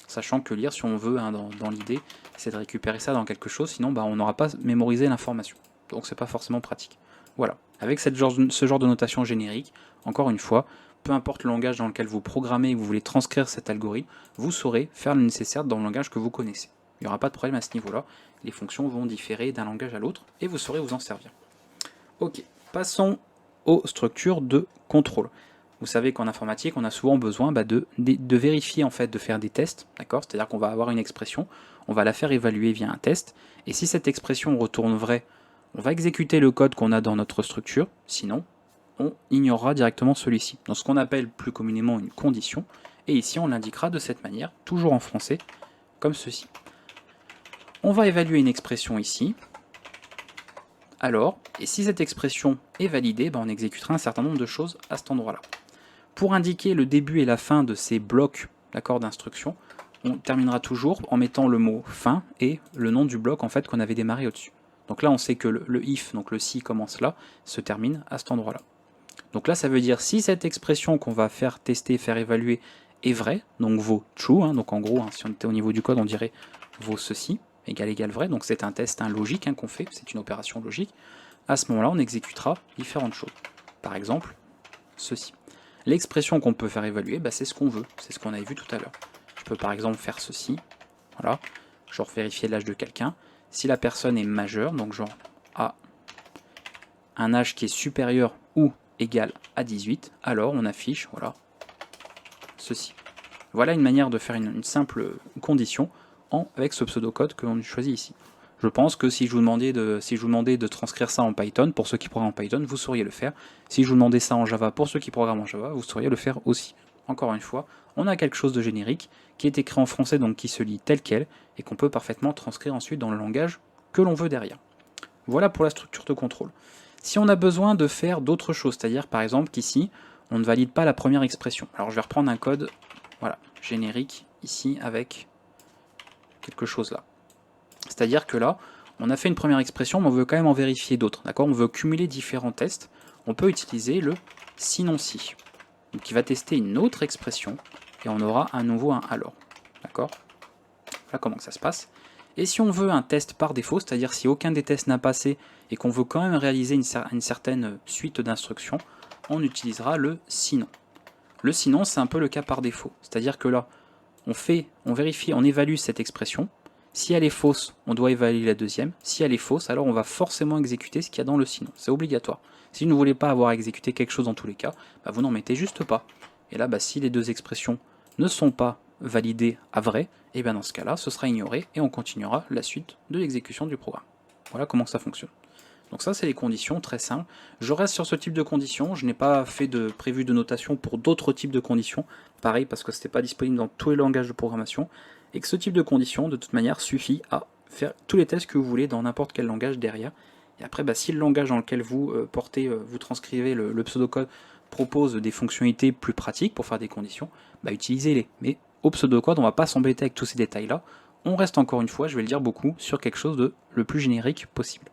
Sachant que lire, si on veut, dans l'idée, c'est de récupérer ça dans quelque chose, sinon on n'aura pas mémorisé l'information. Donc c'est pas forcément pratique. Voilà. Avec ce genre de notation générique, encore une fois, peu importe le langage dans lequel vous programmez et que vous voulez transcrire cet algorithme, vous saurez faire le nécessaire dans le langage que vous connaissez. Il n'y aura pas de problème à ce niveau-là. Les fonctions vont différer d'un langage à l'autre et vous saurez vous en servir. Ok, passons aux structures de contrôle. Vous savez qu'en informatique, on a souvent besoin de vérifier, en fait, de faire des tests, d'accord? C'est-à-dire qu'on va avoir une expression, on va la faire évaluer via un test, et si cette expression retourne vrai, on va exécuter le code qu'on a dans notre structure, sinon, on ignorera directement celui-ci, dans ce qu'on appelle plus communément une condition, et ici on l'indiquera de cette manière, toujours en français, comme ceci. On va évaluer une expression ici, alors, et si cette expression est validée, on exécutera un certain nombre de choses à cet endroit-là. Pour indiquer le début et la fin de ces blocs d'instruction, on terminera toujours en mettant le mot fin et le nom du bloc en fait qu'on avait démarré au-dessus. Donc là on sait que le if, donc le si commence là, se termine à cet endroit-là. Donc là ça veut dire si cette expression qu'on va faire tester, faire évaluer est vraie, donc vaut true, donc en gros si on était au niveau du code on dirait vaut ceci, égal vrai, donc c'est un test logique qu'on fait, c'est une opération logique. À ce moment-là on exécutera différentes choses. Par exemple, ceci. L'expression qu'on peut faire évaluer, c'est ce qu'on veut, c'est ce qu'on avait vu tout à l'heure. Je peux par exemple faire ceci, voilà, genre vérifier l'âge de quelqu'un. Si la personne est majeure, donc genre a un âge qui est supérieur ou égal à 18, alors on affiche, voilà, ceci. Voilà une manière de faire une simple condition avec ce pseudocode que l'on choisit ici. Je pense que si je vous demandais de transcrire ça en Python, pour ceux qui programment en Python, vous sauriez le faire. Si je vous demandais ça en Java, pour ceux qui programment en Java, vous sauriez le faire aussi. Encore une fois, on a quelque chose de générique qui est écrit en français, donc qui se lit tel quel, et qu'on peut parfaitement transcrire ensuite dans le langage que l'on veut derrière. Voilà pour la structure de contrôle. Si on a besoin de faire d'autres choses, c'est-à-dire par exemple qu'ici, on ne valide pas la première expression. Alors je vais reprendre un code, voilà, générique, ici, avec quelque chose là. C'est-à-dire que là, on a fait une première expression, mais on veut quand même en vérifier d'autres, d'accord? On veut cumuler différents tests. On peut utiliser le sinon si, donc qui va tester une autre expression, et on aura à nouveau un alors, d'accord? Voilà comment ça se passe. Et si on veut un test par défaut, c'est-à-dire si aucun des tests n'a passé et qu'on veut quand même réaliser une certaine suite d'instructions, on utilisera le sinon. Le sinon, c'est un peu le cas par défaut. C'est-à-dire que là, on vérifie, on évalue cette expression. Si elle est fausse, on doit évaluer la deuxième. Si elle est fausse, alors on va forcément exécuter ce qu'il y a dans le sinon. C'est obligatoire. Si vous ne voulez pas avoir exécuté quelque chose dans tous les cas, bah vous n'en mettez juste pas. Et là, bah, si les deux expressions ne sont pas validées à vrai, et bien dans ce cas-là, ce sera ignoré et on continuera la suite de l'exécution du programme. Voilà comment ça fonctionne. Donc ça, c'est les conditions, très simples. Je reste sur ce type de conditions, je n'ai pas fait de prévu de notation pour d'autres types de conditions, pareil parce que ce n'était pas disponible dans tous les langages de programmation, et que ce type de conditions, de toute manière, suffit à faire tous les tests que vous voulez dans n'importe quel langage derrière. Et après, bah, si le langage dans lequel vous vous transcrivez le pseudocode propose des fonctionnalités plus pratiques pour faire des conditions, bah, utilisez-les. Mais au pseudocode, on ne va pas s'embêter avec tous ces détails-là. On reste encore une fois, je vais le dire beaucoup, sur quelque chose de le plus générique possible.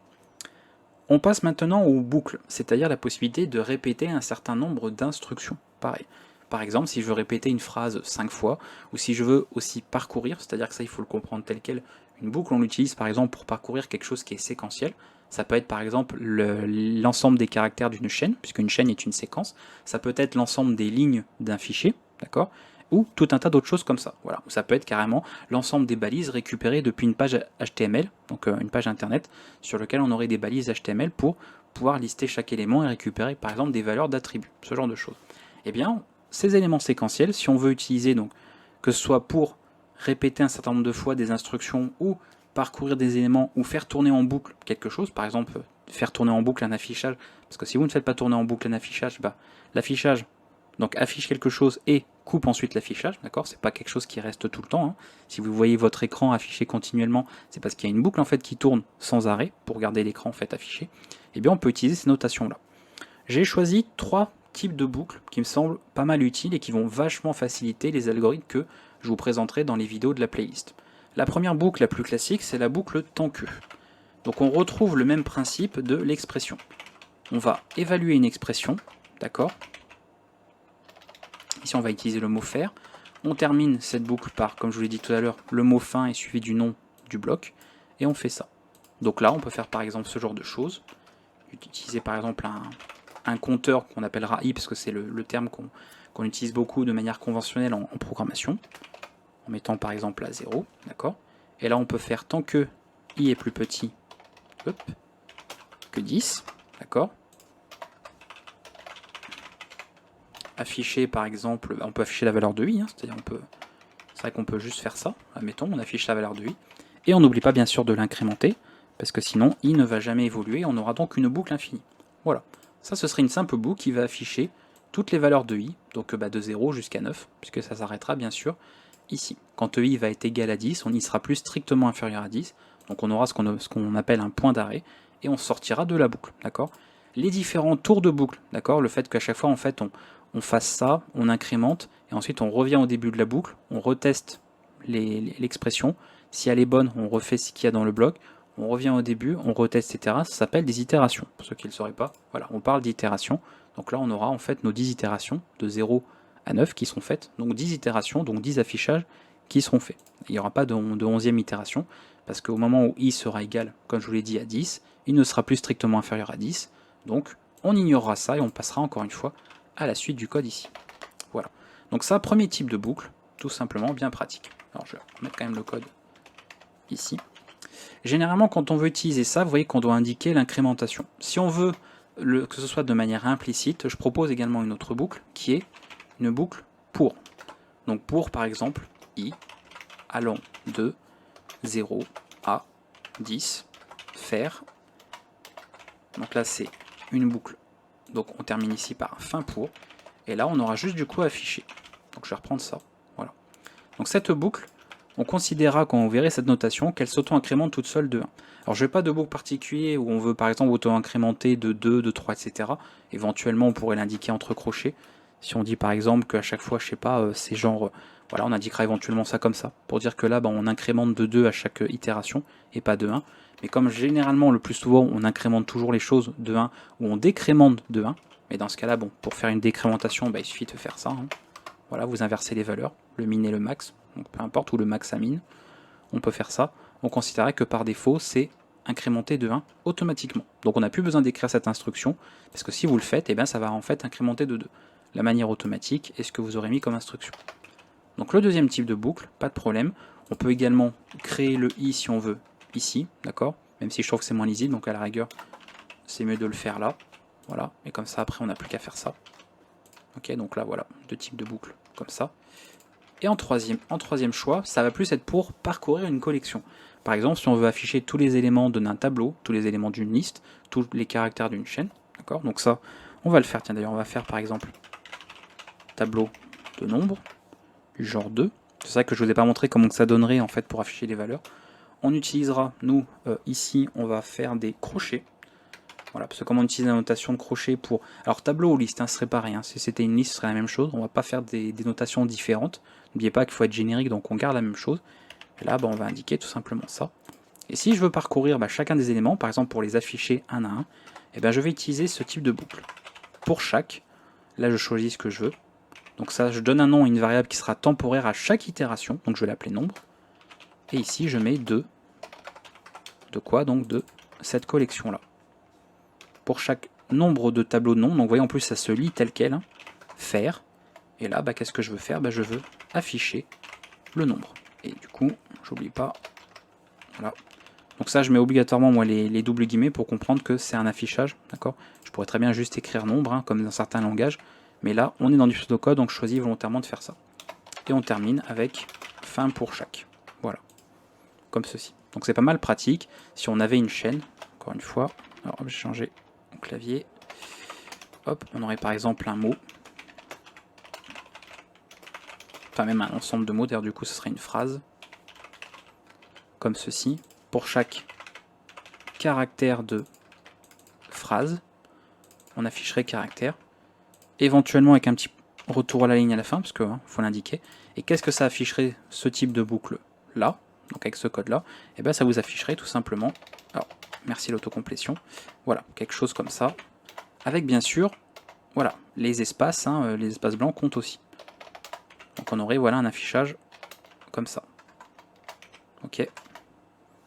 On passe maintenant aux boucles, c'est-à-dire la possibilité de répéter un certain nombre d'instructions. Pareil. Par exemple, si je veux répéter une phrase 5 fois, ou si je veux aussi parcourir, c'est-à-dire que ça il faut le comprendre tel quel, une boucle on l'utilise par exemple pour parcourir quelque chose qui est séquentiel. Ça peut être par exemple l'ensemble des caractères d'une chaîne, puisqu'une chaîne est une séquence. Ça peut être l'ensemble des lignes d'un fichier, d'accord, ou tout un tas d'autres choses comme ça. Voilà. Ça peut être carrément l'ensemble des balises récupérées depuis une page HTML, donc une page internet, sur laquelle on aurait des balises HTML pour pouvoir lister chaque élément et récupérer par exemple des valeurs d'attributs, ce genre de choses. Eh bien, ces éléments séquentiels, si on veut utiliser, donc, que ce soit pour répéter un certain nombre de fois des instructions ou parcourir des éléments ou faire tourner en boucle quelque chose, par exemple faire tourner en boucle un affichage, parce que si vous ne faites pas tourner en boucle un affichage, bah, l'affichage donc affiche quelque chose et coupe ensuite l'affichage, d'accord? C'est pas quelque chose qui reste tout le temps, hein. Si vous voyez votre écran affiché continuellement, c'est parce qu'il y a une boucle en fait qui tourne sans arrêt pour garder l'écran en fait affiché. Et bien on peut utiliser ces notations là. J'ai choisi 3 types de boucles qui me semblent pas mal utiles et qui vont vachement faciliter les algorithmes que je vous présenterai dans les vidéos de la playlist. La première boucle la plus classique, c'est la boucle tant que. Donc on retrouve le même principe de l'expression. On va évaluer une expression, d'accord? Ici on va utiliser le mot faire. On termine cette boucle par, comme je vous l'ai dit tout à l'heure, le mot fin est suivi du nom du bloc, et on fait ça. Donc là on peut faire par exemple ce genre de choses, utiliser par exemple un compteur qu'on appellera i, parce que c'est le terme qu'on utilise beaucoup de manière conventionnelle en programmation, en mettant par exemple à 0, d'accord. Et là on peut faire tant que i est plus petit que 10, d'accord. Afficher par exemple, on peut afficher la valeur de i, hein, c'est-à-dire c'est vrai qu'on peut juste faire ça, admettons, on affiche la valeur de i, et on n'oublie pas bien sûr de l'incrémenter, parce que sinon i ne va jamais évoluer, on aura donc une boucle infinie. Voilà, ça ce serait une simple boucle qui va afficher toutes les valeurs de i, donc de 0 jusqu'à 9, puisque ça s'arrêtera bien sûr ici. Quand i va être égal à 10, on y sera plus strictement inférieur à 10, donc on aura ce qu'on appelle un point d'arrêt, et on sortira de la boucle, d'accord. Les différents tours de boucle, d'accord, le fait qu'à chaque fois en fait on fasse ça, on incrémente, et ensuite on revient au début de la boucle, on reteste l'expression, si elle est bonne, on refait ce qu'il y a dans le bloc, on revient au début, on reteste, etc. Ça s'appelle des itérations, pour ceux qui ne le sauraient pas. Voilà, on parle d'itérations, donc là on aura en fait nos 10 itérations, de 0 à 9 qui sont faites, donc 10 itérations, donc 10 affichages qui seront faits. Il n'y aura pas de 11e itération, parce qu'au moment où i sera égal, comme je vous l'ai dit, à 10, il ne sera plus strictement inférieur à 10, donc on ignorera ça et on passera encore une fois à la suite du code ici. Voilà. Donc ça, premier type de boucle, tout simplement bien pratique. Alors je vais remettre quand même le code ici. Généralement, quand on veut utiliser ça, vous voyez qu'on doit indiquer l'incrémentation. Si on veut que ce soit de manière implicite, je propose également une autre boucle qui est une boucle pour. Donc pour, par exemple, i allant de 0 à 10, faire. Donc là, c'est une boucle. Donc on termine ici par un fin pour, et là on aura juste du coup affiché. Donc je vais reprendre ça. Voilà. Donc cette boucle, on considérera quand on verrait cette notation qu'elle s'auto-incrémente toute seule de 1. Alors je n'ai pas de boucle particulier où on veut par exemple auto-incrémenter de 2, de 3, etc. Éventuellement on pourrait l'indiquer entre crochets. Si on dit par exemple qu'à chaque fois, je sais pas, c'est genre, voilà, on indiquera éventuellement ça comme ça, pour dire que là, on incrémente de 2 à chaque itération, et pas de 1. Mais comme généralement, le plus souvent, on incrémente toujours les choses de 1, ou on décrémente de 1, mais dans ce cas-là, pour faire une décrémentation, il suffit de faire ça. Voilà, vous inversez les valeurs, le min et le max, donc peu importe, ou le max à min, on peut faire ça. On considérait que par défaut, c'est incrémenté de 1 automatiquement. Donc on n'a plus besoin d'écrire cette instruction, parce que si vous le faites, ça va en fait incrémenter de 2. La manière automatique est ce que vous aurez mis comme instruction. Donc le deuxième type de boucle, pas de problème. On peut également créer le i si on veut ici, d'accord? Même si je trouve que c'est moins lisible, donc à la rigueur, c'est mieux de le faire là. Voilà, et comme ça après on n'a plus qu'à faire ça. Ok, donc là voilà, deux types de boucles comme ça. Et en troisième choix, ça va plus être pour parcourir une collection. Par exemple, si on veut afficher tous les éléments d'un tableau, tous les éléments d'une liste, tous les caractères d'une chaîne, d'accord? Donc ça, on va le faire. Tiens, d'ailleurs, on va faire par exemple tableau de nombres, du genre 2. C'est ça que je ne vous ai pas montré comment ça donnerait en fait pour afficher les valeurs. On utilisera, nous, ici, on va faire des crochets. Voilà, parce que comme on utilise la notation de crochet pour... Alors tableau ou liste, ce serait pareil. Si c'était une liste, ce serait la même chose. On ne va pas faire des notations différentes. N'oubliez pas qu'il faut être générique, donc on garde la même chose. Et là, on va indiquer tout simplement ça. Et si je veux parcourir chacun des éléments, par exemple pour les afficher un à un, je vais utiliser ce type de boucle. Pour chaque, là je choisis ce que je veux. Donc ça, je donne un nom à une variable qui sera temporaire à chaque itération, donc je vais l'appeler nombre. Et ici, je mets de quoi? Donc de cette collection-là. Pour chaque nombre de tableaux de noms, donc vous voyez en plus ça se lit tel quel, faire. Et là, qu'est-ce que je veux faire? Je veux afficher le nombre. Et du coup, j'oublie pas. Voilà. Donc ça, je mets obligatoirement moi les doubles guillemets pour comprendre que c'est un affichage, d'accord? Je pourrais très bien juste écrire nombre, comme dans certains langages, mais là, on est dans du pseudocode, donc je choisis volontairement de faire ça. Et on termine avec fin pour chaque. Voilà, comme ceci. Donc c'est pas mal pratique. Si on avait une chaîne, encore une fois, alors je vais changer mon clavier. Hop, on aurait par exemple un mot. Enfin même un ensemble de mots, d'ailleurs du coup ce serait une phrase. Comme ceci. Pour chaque caractère de phrase, on afficherait caractère. Éventuellement avec un petit retour à la ligne à la fin, parce qu'il faut l'indiquer. Et qu'est-ce que ça afficherait ce type de boucle là? Donc avec ce code là, ça vous afficherait tout simplement, alors merci l'autocomplétion, voilà, quelque chose comme ça, avec bien sûr, voilà, les espaces blancs comptent aussi. Donc on aurait un affichage comme ça, ok,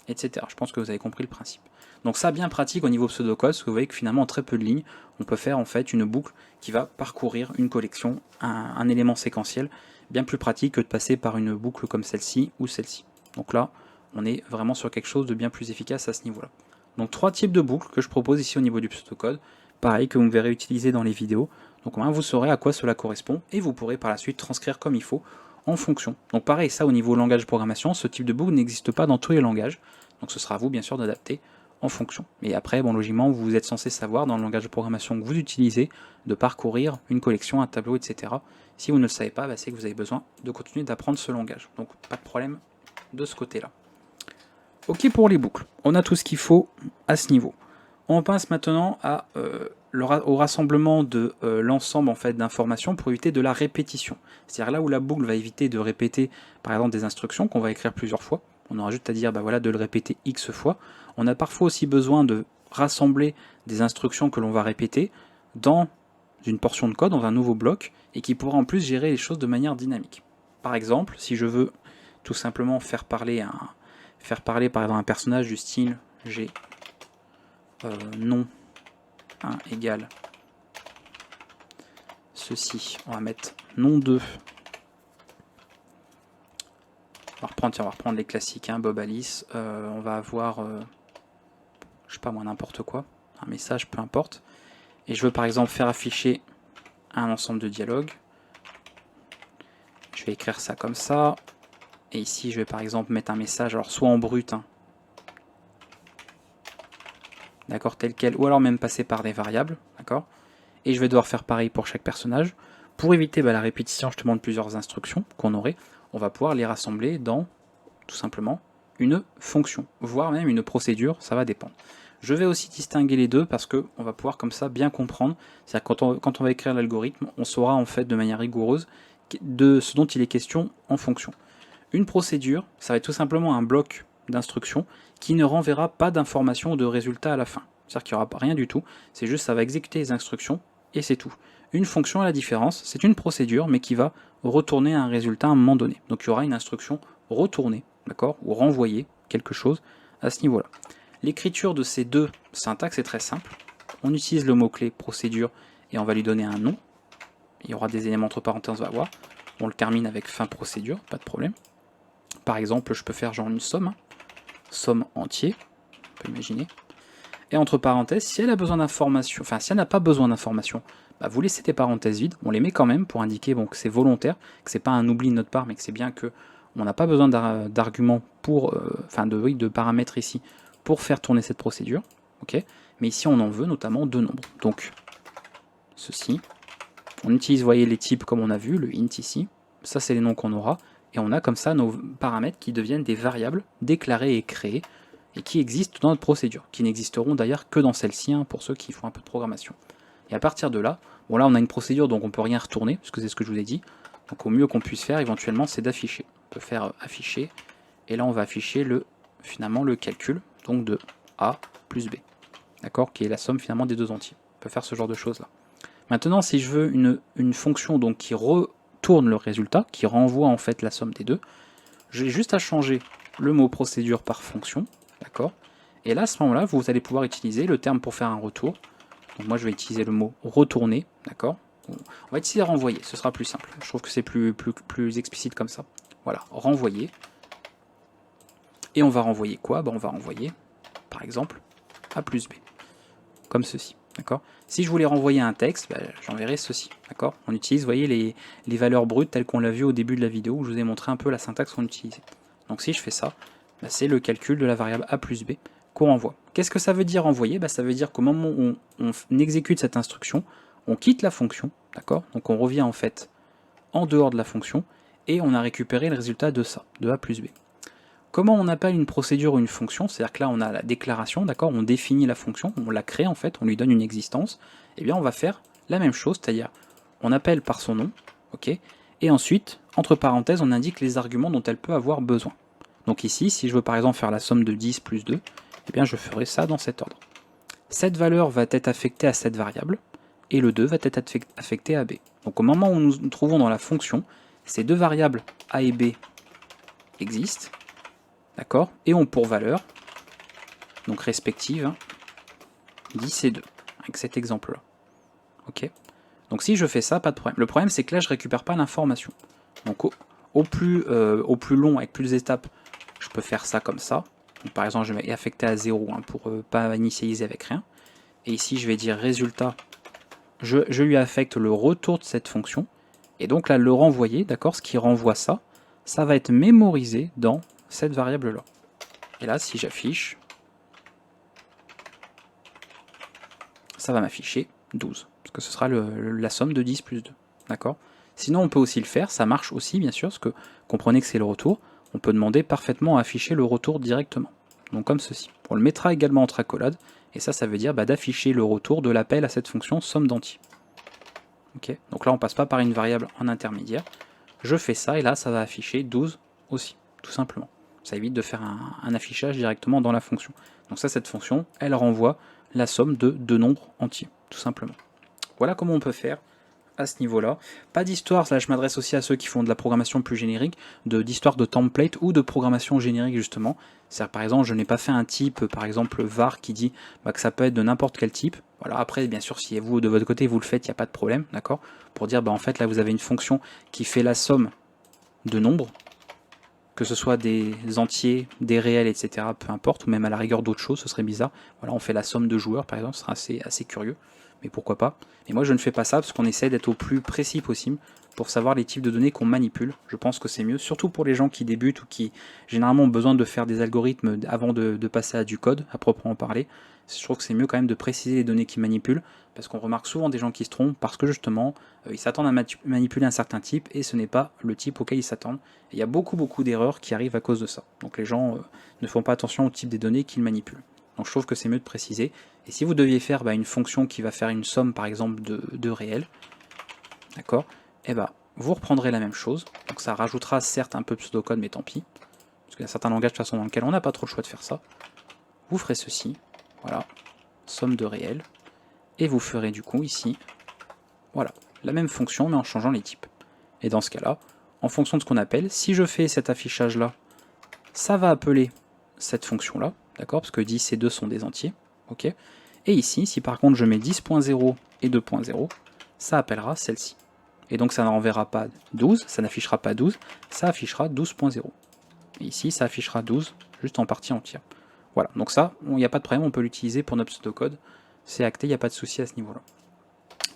etc. Je pense que vous avez compris le principe. Donc ça, bien pratique au niveau pseudocode, parce que vous voyez que finalement en très peu de lignes, on peut faire en fait une boucle qui va parcourir une collection, un élément séquentiel, bien plus pratique que de passer par une boucle comme celle-ci ou celle-ci. Donc là, on est vraiment sur quelque chose de bien plus efficace à ce niveau-là. Donc 3 types de boucles que je propose ici au niveau du pseudocode, pareil que vous me verrez utiliser dans les vidéos. Donc au moins vous saurez à quoi cela correspond et vous pourrez par la suite transcrire comme il faut en fonction. Donc pareil, ça au niveau langage de programmation, ce type de boucle n'existe pas dans tous les langages. Donc ce sera à vous bien sûr d'adapter en fonction. Et après, logiquement, vous êtes censé savoir dans le langage de programmation que vous utilisez de parcourir une collection, un tableau, etc. Si vous ne le savez pas, c'est que vous avez besoin de continuer d'apprendre ce langage. Donc pas de problème de ce côté-là. Ok pour les boucles, on a tout ce qu'il faut à ce niveau. On passe maintenant au rassemblement de l'ensemble d'informations pour éviter de la répétition. C'est-à-dire là où la boucle va éviter de répéter par exemple des instructions qu'on va écrire plusieurs fois. On aura juste à dire de le répéter X fois. On a parfois aussi besoin de rassembler des instructions que l'on va répéter dans une portion de code, dans un nouveau bloc, et qui pourra en plus gérer les choses de manière dynamique. Par exemple, si je veux tout simplement faire parler par exemple un personnage du style G nom 1 égale ceci, on va mettre nom 2. On va reprendre les classiques, Bob Alice, on va avoir, je sais pas moi, n'importe quoi, un message, peu importe. Et je veux par exemple faire afficher un ensemble de dialogues. Je vais écrire ça comme ça. Et ici, je vais par exemple mettre un message, alors soit en brut, d'accord, tel quel, ou alors même passer par des variables, d'accord. Et je vais devoir faire pareil pour chaque personnage. Pour éviter la répétition justement de plusieurs instructions qu'on aurait, on va pouvoir les rassembler dans tout simplement une fonction, voire même une procédure, ça va dépendre. Je vais aussi distinguer les deux parce qu'on va pouvoir comme ça bien comprendre, c'est-à-dire quand on va écrire l'algorithme, on saura en fait de manière rigoureuse de ce dont il est question en fonction. Une procédure, ça va être tout simplement un bloc d'instructions qui ne renverra pas d'informations ou de résultats à la fin. C'est-à-dire qu'il n'y aura rien du tout, c'est juste ça va exécuter les instructions et c'est tout. Une fonction, à la différence, c'est une procédure mais qui va retourner un résultat à un moment donné. Donc il y aura une instruction retournée, d'accord, ou renvoyer quelque chose à ce niveau-là. L'écriture de ces deux syntaxes est très simple. On utilise le mot-clé procédure et on va lui donner un nom. Il y aura des éléments entre parenthèses, on va voir. On le termine avec fin procédure, pas de problème. Par exemple, je peux faire genre une somme, somme entier, on peut imaginer. Et entre parenthèses, si elle a besoin d'informations, enfin si elle n'a pas besoin d'informations, bah, vous laissez des parenthèses vides, on les met quand même pour indiquer bon, que c'est volontaire, que c'est pas un oubli de notre part, mais que c'est bien que on n'a pas besoin d'arguments pour, de paramètres ici pour faire tourner cette procédure, ok. Mais ici on en veut notamment deux nombres. Donc ceci, on utilise, vous voyez, les types comme on a vu, le int ici, ça c'est les noms qu'on aura, et on a comme ça nos paramètres qui deviennent des variables déclarées et créées, et qui existent dans notre procédure, qui n'existeront d'ailleurs que dans celle-ci, hein, pour ceux qui font un peu de programmation. Et à partir de là, bon là on a une procédure donc on peut rien retourner, parce que c'est ce que je vous ai dit, donc au mieux qu'on puisse faire éventuellement c'est d'afficher. On peut faire afficher, et là on va afficher finalement le calcul, donc de A plus B, d'accord, qui est la somme finalement des deux entiers. On peut faire ce genre de choses là. Maintenant si je veux une fonction donc qui retourne le résultat, qui renvoie en fait la somme des deux, j'ai juste à changer le mot procédure par fonction, d'accord. Et là à ce moment-là vous allez pouvoir utiliser le terme pour faire un retour. Donc moi je vais utiliser le mot retourner, d'accord. On va utiliser renvoyer, ce sera plus simple. Je trouve que c'est plus explicite comme ça. Voilà, renvoyer. Et on va renvoyer quoi? On va renvoyer, par exemple, A plus B, comme ceci, d'accord. Si je voulais renvoyer un texte, j'enverrai ceci, d'accord. On utilise, vous voyez, les valeurs brutes telles qu'on l'a vu au début de la vidéo, où je vous ai montré un peu la syntaxe qu'on utilisait. Donc si je fais ça, c'est le calcul de la variable A plus B qu'on renvoie. Qu'est-ce que ça veut dire renvoyer? Ça veut dire qu'au moment où on exécute cette instruction, on quitte la fonction, d'accord. Donc on revient en fait en dehors de la fonction, et on a récupéré le résultat de ça, de A plus B. Comment on appelle une procédure ou une fonction? C'est-à-dire que là on a la déclaration, d'accord, on définit la fonction, on la crée en fait, on lui donne une existence, et bien on va faire la même chose, c'est-à-dire on appelle par son nom, ok, et ensuite, entre parenthèses, on indique les arguments dont elle peut avoir besoin. Donc ici, si je veux par exemple faire la somme de 10 plus 2, eh bien je ferai ça dans cet ordre. Cette valeur va être affectée à cette variable, et le 2 va être affecté à B. Donc au moment où nous nous trouvons dans la fonction, ces deux variables A et B existent, d'accord, et ont pour valeur, donc respective, 10 et 2, avec cet exemple-là. Ok. Donc si je fais ça, pas de problème. Le problème, c'est que là, je récupère pas l'information. Donc au plus long, avec plus d'étapes, je peux faire ça comme ça. Donc, par exemple, je vais affecter à 0 pour pas initialiser avec rien. Et ici, je vais dire résultat. Je lui affecte le retour de cette fonction. Et donc là, le renvoyer, d'accord, ce qui renvoie ça, ça va être mémorisé dans cette variable-là. Et là, si j'affiche, ça va m'afficher 12, parce que ce sera la somme de 10 plus 2. D'accord. Sinon, on peut aussi le faire, ça marche aussi, bien sûr, parce que comprenez que c'est le retour. On peut demander parfaitement à afficher le retour directement. Donc comme ceci. On le mettra également entre accolades, et ça veut dire d'afficher le retour de l'appel à cette fonction somme d'entiers. Okay. Donc là, on passe pas par une variable en intermédiaire. Je fais ça, et là, ça va afficher 12 aussi, tout simplement. Ça évite de faire un affichage directement dans la fonction. Donc ça, cette fonction, elle renvoie la somme de deux nombres entiers, tout simplement. Voilà comment on peut faire à ce niveau-là. Pas d'histoire, là je m'adresse aussi à ceux qui font de la programmation plus générique, d'histoire de template ou de programmation générique justement. C'est-à-dire par exemple, je n'ai pas fait un type, par exemple var, qui dit que ça peut être de n'importe quel type. Voilà, après bien sûr si vous de votre côté vous le faites, il n'y a pas de problème, d'accord. Pour dire en fait là vous avez une fonction qui fait la somme de nombres, que ce soit des entiers, des réels, etc. Peu importe, ou même à la rigueur d'autres choses, ce serait bizarre. Voilà, on fait la somme de joueurs par exemple, ce sera assez curieux. mais pourquoi pas. Et moi je ne fais pas ça parce qu'on essaie d'être au plus précis possible pour savoir les types de données qu'on manipule. Je pense que c'est mieux, surtout pour les gens qui débutent ou qui généralement ont besoin de faire des algorithmes avant de passer à du code, à proprement parler. Je trouve que c'est mieux quand même de préciser les données qu'ils manipulent, parce qu'on remarque souvent des gens qui se trompent, parce que justement, ils s'attendent à manipuler un certain type, et ce n'est pas le type auquel ils s'attendent. Et il y a beaucoup d'erreurs qui arrivent à cause de ça. Donc les gens ne font pas attention au type des données qu'ils manipulent. Donc je trouve que c'est mieux de préciser. Et si vous deviez faire une fonction qui va faire une somme, par exemple, de réels, d'accord, et vous reprendrez la même chose. Donc ça rajoutera certes un peu de pseudocode, mais tant pis. Parce qu'il y a certains langages de toute façon dans lesquels on n'a pas trop le choix de faire ça. Vous ferez ceci, voilà, somme de réels. Et vous ferez du coup ici, voilà, la même fonction mais en changeant les types. Et dans ce cas-là, en fonction de ce qu'on appelle, si je fais cet affichage-là, ça va appeler cette fonction-là, d'accord, parce que 10 et 2 sont des entiers, ok. Et ici, si par contre je mets 10.0 et 2.0, ça appellera celle-ci. Et donc ça n'enverra pas 12, ça n'affichera pas 12, ça affichera 12.0. Et ici, ça affichera 12, juste en partie entière. Voilà, donc ça, il n'y a pas de problème, on peut l'utiliser pour notre pseudocode. C'est acté, il n'y a pas de souci à ce niveau-là.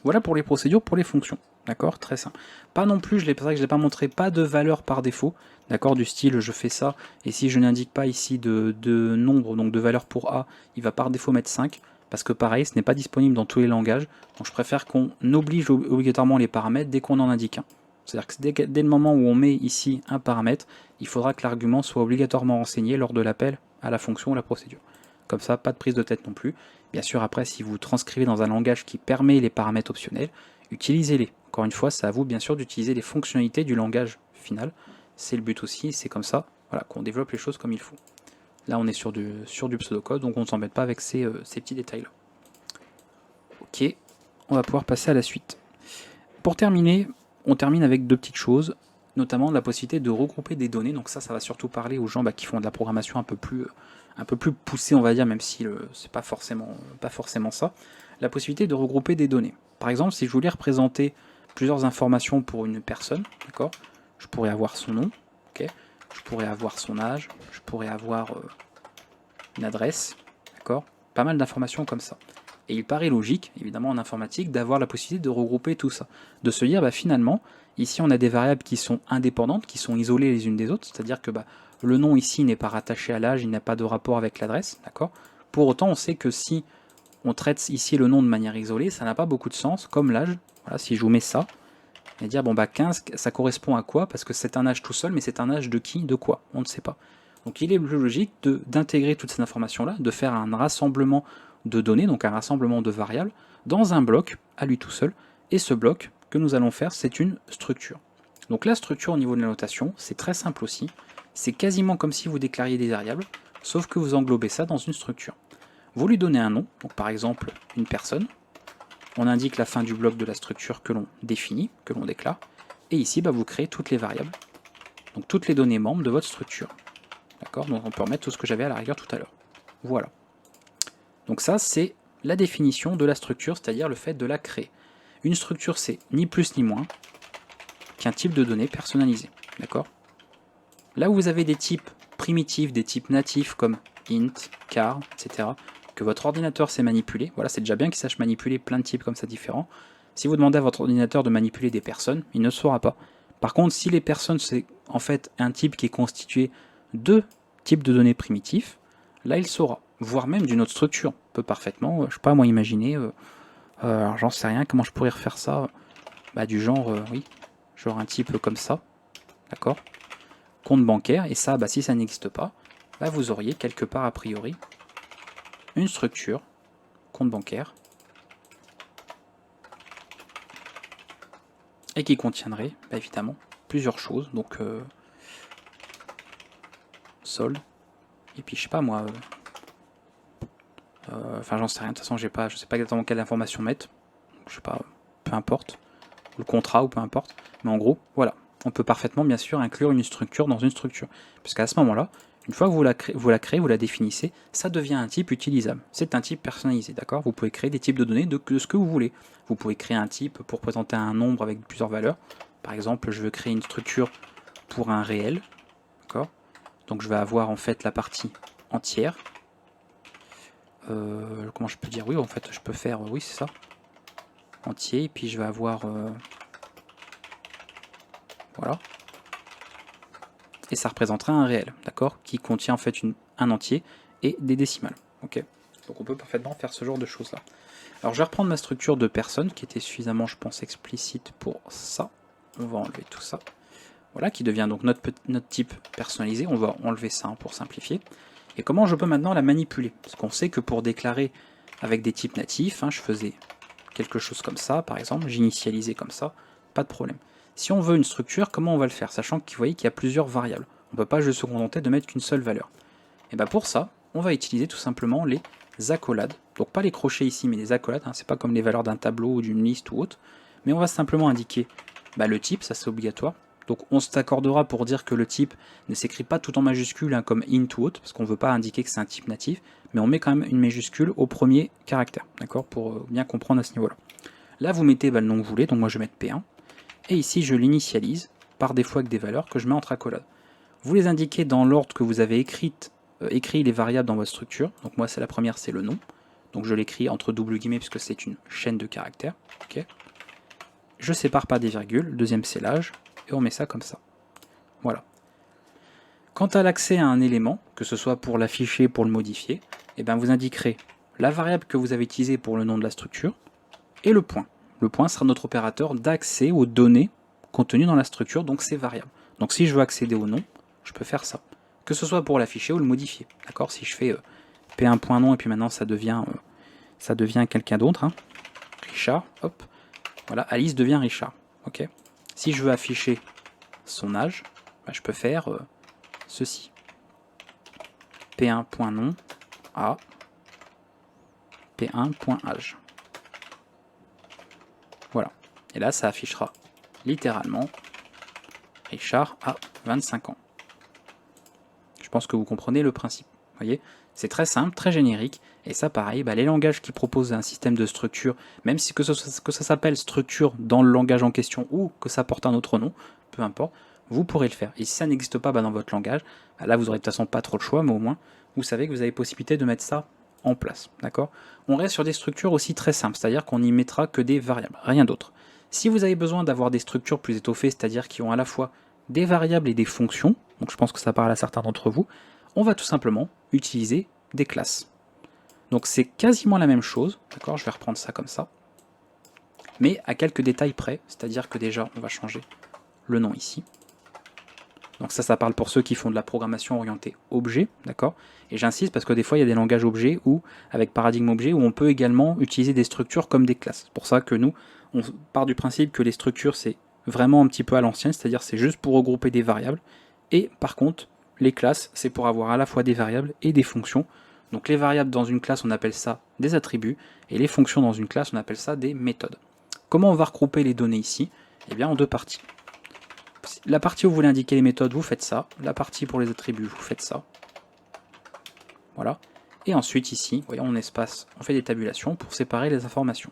Voilà pour les procédures, pour les fonctions. D'accord, très simple. Pas non plus, c'est vrai que je ne l'ai pas montré, pas de valeur par défaut. D'accord, du style je fais ça, et si je n'indique pas ici de nombre, donc de valeur pour A, il va par défaut mettre 5, parce que pareil, ce n'est pas disponible dans tous les langages. Donc je préfère qu'on oblige obligatoirement les paramètres dès qu'on en indique un. C'est-à-dire que dès le moment où on met ici un paramètre, il faudra que l'argument soit obligatoirement renseigné lors de l'appel à la fonction ou la procédure. Comme ça, pas de prise de tête non plus. Bien sûr, après, si vous transcrivez dans un langage qui permet les paramètres optionnels, utilisez-les. Encore une fois, c'est à vous, bien sûr, d'utiliser les fonctionnalités du langage final. C'est le but aussi, c'est comme ça voilà, qu'on développe les choses comme il faut. Là, on est sur du pseudocode, donc on ne s'embête pas avec ces petits détails-là. Ok, on va pouvoir passer à la suite. Pour terminer, on termine avec deux petites choses, notamment la possibilité de regrouper des données. Donc ça va surtout parler aux gens qui font de la programmation un peu plus poussée, on va dire, même si c'est pas forcément ça. La possibilité de regrouper des données. Par exemple, si je voulais représenter plusieurs informations pour une personne, d'accord, je pourrais avoir son nom, ok, je pourrais avoir son âge, je pourrais avoir une adresse, d'accord, pas mal d'informations comme ça. Et il paraît logique, évidemment en informatique, d'avoir la possibilité de regrouper tout ça. De se dire, finalement, ici on a des variables qui sont indépendantes, qui sont isolées les unes des autres, c'est-à-dire que le nom ici n'est pas rattaché à l'âge, il n'a pas de rapport avec l'adresse, d'accord. Pour autant, on sait que si on traite ici le nom de manière isolée, ça n'a pas beaucoup de sens, comme l'âge. Voilà, si je vous mets ça, et dire, 15, ça correspond à quoi? Parce que c'est un âge tout seul, mais c'est un âge de qui? De quoi? On ne sait pas. Donc il est plus logique d'intégrer toutes ces informations-là, de faire un rassemblement de données, donc un rassemblement de variables, dans un bloc à lui tout seul. Et ce bloc que nous allons faire, c'est une structure. Donc la structure au niveau de la notation, c'est très simple aussi. C'est quasiment comme si vous déclariez des variables, sauf que vous englobez ça dans une structure. Vous lui donnez un nom, donc par exemple une personne. On indique la fin du bloc de la structure que l'on définit, que l'on déclare. Et ici, vous créez toutes les variables, donc toutes les données membres de votre structure. D'accord, donc on peut remettre tout ce que j'avais à la rigueur tout à l'heure. Voilà. Donc ça, c'est la définition de la structure, c'est-à-dire le fait de la créer. Une structure, c'est ni plus ni moins qu'un type de données personnalisé. D'accord. Là où vous avez des types primitifs, des types natifs comme int, char, etc., que votre ordinateur sait manipuler, voilà, c'est déjà bien qu'il sache manipuler plein de types comme ça différents. Si vous demandez à votre ordinateur de manipuler des personnes, il ne saura pas. Par contre, si les personnes, c'est en fait un type qui est constitué de types de données primitifs, là il saura, voire même d'une autre structure. On peut parfaitement, je sais pas moi, imaginer, alors j'en sais rien, comment je pourrais refaire ça, du genre, oui, genre un type comme ça, d'accord, compte bancaire, et ça, si ça n'existe pas, vous auriez quelque part a priori une structure, compte bancaire, et qui contiendrait évidemment plusieurs choses, donc solde, et puis je sais pas moi, enfin j'en sais rien, de toute façon je sais pas exactement quelle information mettre, je sais pas, peu importe, ou le contrat ou peu importe, mais en gros, voilà, on peut parfaitement bien sûr inclure une structure dans une structure, puisqu'à ce moment-là, une fois que vous la créez, vous la définissez, ça devient un type utilisable. C'est un type personnalisé, d'accord. Vous pouvez créer des types de données de ce que vous voulez. Vous pouvez créer un type pour présenter un nombre avec plusieurs valeurs. Par exemple, je veux créer une structure pour un réel, d'accord. Donc je vais avoir en fait la partie entière. Comment je peux dire? Oui, en fait, je peux faire, oui, c'est ça. entier, et puis je vais avoir voilà, et ça représentera un réel, d'accord, qui contient en fait un entier et des décimales. Ok, donc on peut parfaitement faire ce genre de choses là. Alors je vais reprendre ma structure de personne qui était suffisamment, je pense, explicite pour ça. On va enlever tout ça. Voilà, qui devient donc notre type personnalisé. On va enlever ça pour simplifier. Et comment je peux maintenant la manipuler? Parce qu'on sait que pour déclarer avec des types natifs, je faisais quelque chose comme ça, par exemple, j'initialisais comme ça, pas de problème. Si on veut une structure, comment on va le faire? Sachant que vous voyez qu'il y a plusieurs variables. On ne peut pas juste se contenter de mettre qu'une seule valeur. Et bien pour ça, on va utiliser tout simplement les accolades. Donc pas les crochets ici, mais les accolades. C'est pas comme les valeurs d'un tableau ou d'une liste ou autre. Mais on va simplement indiquer le type, ça c'est obligatoire. Donc on s'accordera pour dire que le type ne s'écrit pas tout en majuscule comme int ou autre, parce qu'on ne veut pas indiquer que c'est un type natif, mais on met quand même une majuscule au premier caractère, d'accord, pour bien comprendre à ce niveau-là. Là vous mettez le nom que vous voulez, donc moi je vais mettre P1, et ici je l'initialise par défaut avec des valeurs que je mets entre accolades. Vous les indiquez dans l'ordre que vous avez écrit les variables dans votre structure. Donc moi c'est la première, c'est le nom. Donc je l'écris entre double guillemets puisque c'est une chaîne de caractères. Okay. Je sépare par des virgules, le deuxième c'est l'âge, et on met ça comme ça. Voilà. Quant à l'accès à un élément, que ce soit pour l'afficher, pour le modifier, vous indiquerez la variable que vous avez utilisée pour le nom de la structure, et le point. Le point sera notre opérateur d'accès aux données contenues dans la structure, donc ces variables. Donc si je veux accéder au nom, je peux faire ça. Que ce soit pour l'afficher ou le modifier. D'accord? Si je fais P1.nom et puis maintenant ça devient quelqu'un d'autre. Richard, hop. Voilà, Alice devient Richard. Ok. Si je veux afficher son âge, je peux faire ceci. P1.nom à P1.âge. Voilà. Et là, ça affichera littéralement Richard a 25 ans. Je pense que vous comprenez le principe. Vous voyez, c'est très simple, très générique. Et ça, pareil, les langages qui proposent un système de structure, même si que ça s'appelle structure dans le langage en question ou que ça porte un autre nom, peu importe, vous pourrez le faire. Et si ça n'existe pas dans votre langage, là, vous n'aurez de toute façon pas trop le choix, mais au moins, vous savez que vous avez possibilité de mettre ça en place. D'accord? On reste sur des structures aussi très simples, c'est-à-dire qu'on n'y mettra que des variables, rien d'autre. Si vous avez besoin d'avoir des structures plus étoffées, c'est-à-dire qui ont à la fois des variables et des fonctions, donc je pense que ça parle à certains d'entre vous, on va tout simplement utiliser des classes. Donc c'est quasiment la même chose, d'accord, je vais reprendre ça comme ça, mais à quelques détails près, c'est-à-dire que déjà on va changer le nom ici. Donc ça parle pour ceux qui font de la programmation orientée objet, d'accord. Et j'insiste parce que des fois il y a des langages objets ou avec paradigme objet où on peut également utiliser des structures comme des classes. C'est pour ça que nous, on part du principe que les structures c'est vraiment un petit peu à l'ancienne, c'est-à-dire c'est juste pour regrouper des variables. Et par contre, les classes c'est pour avoir à la fois des variables et des fonctions. Donc les variables dans une classe on appelle ça des attributs et les fonctions dans une classe on appelle ça des méthodes. Comment on va regrouper les données ici? Eh bien en deux parties. La partie où vous voulez indiquer les méthodes, vous faites ça. La partie pour les attributs, vous faites ça. Voilà. Et ensuite ici, voyons, on fait des tabulations pour séparer les informations.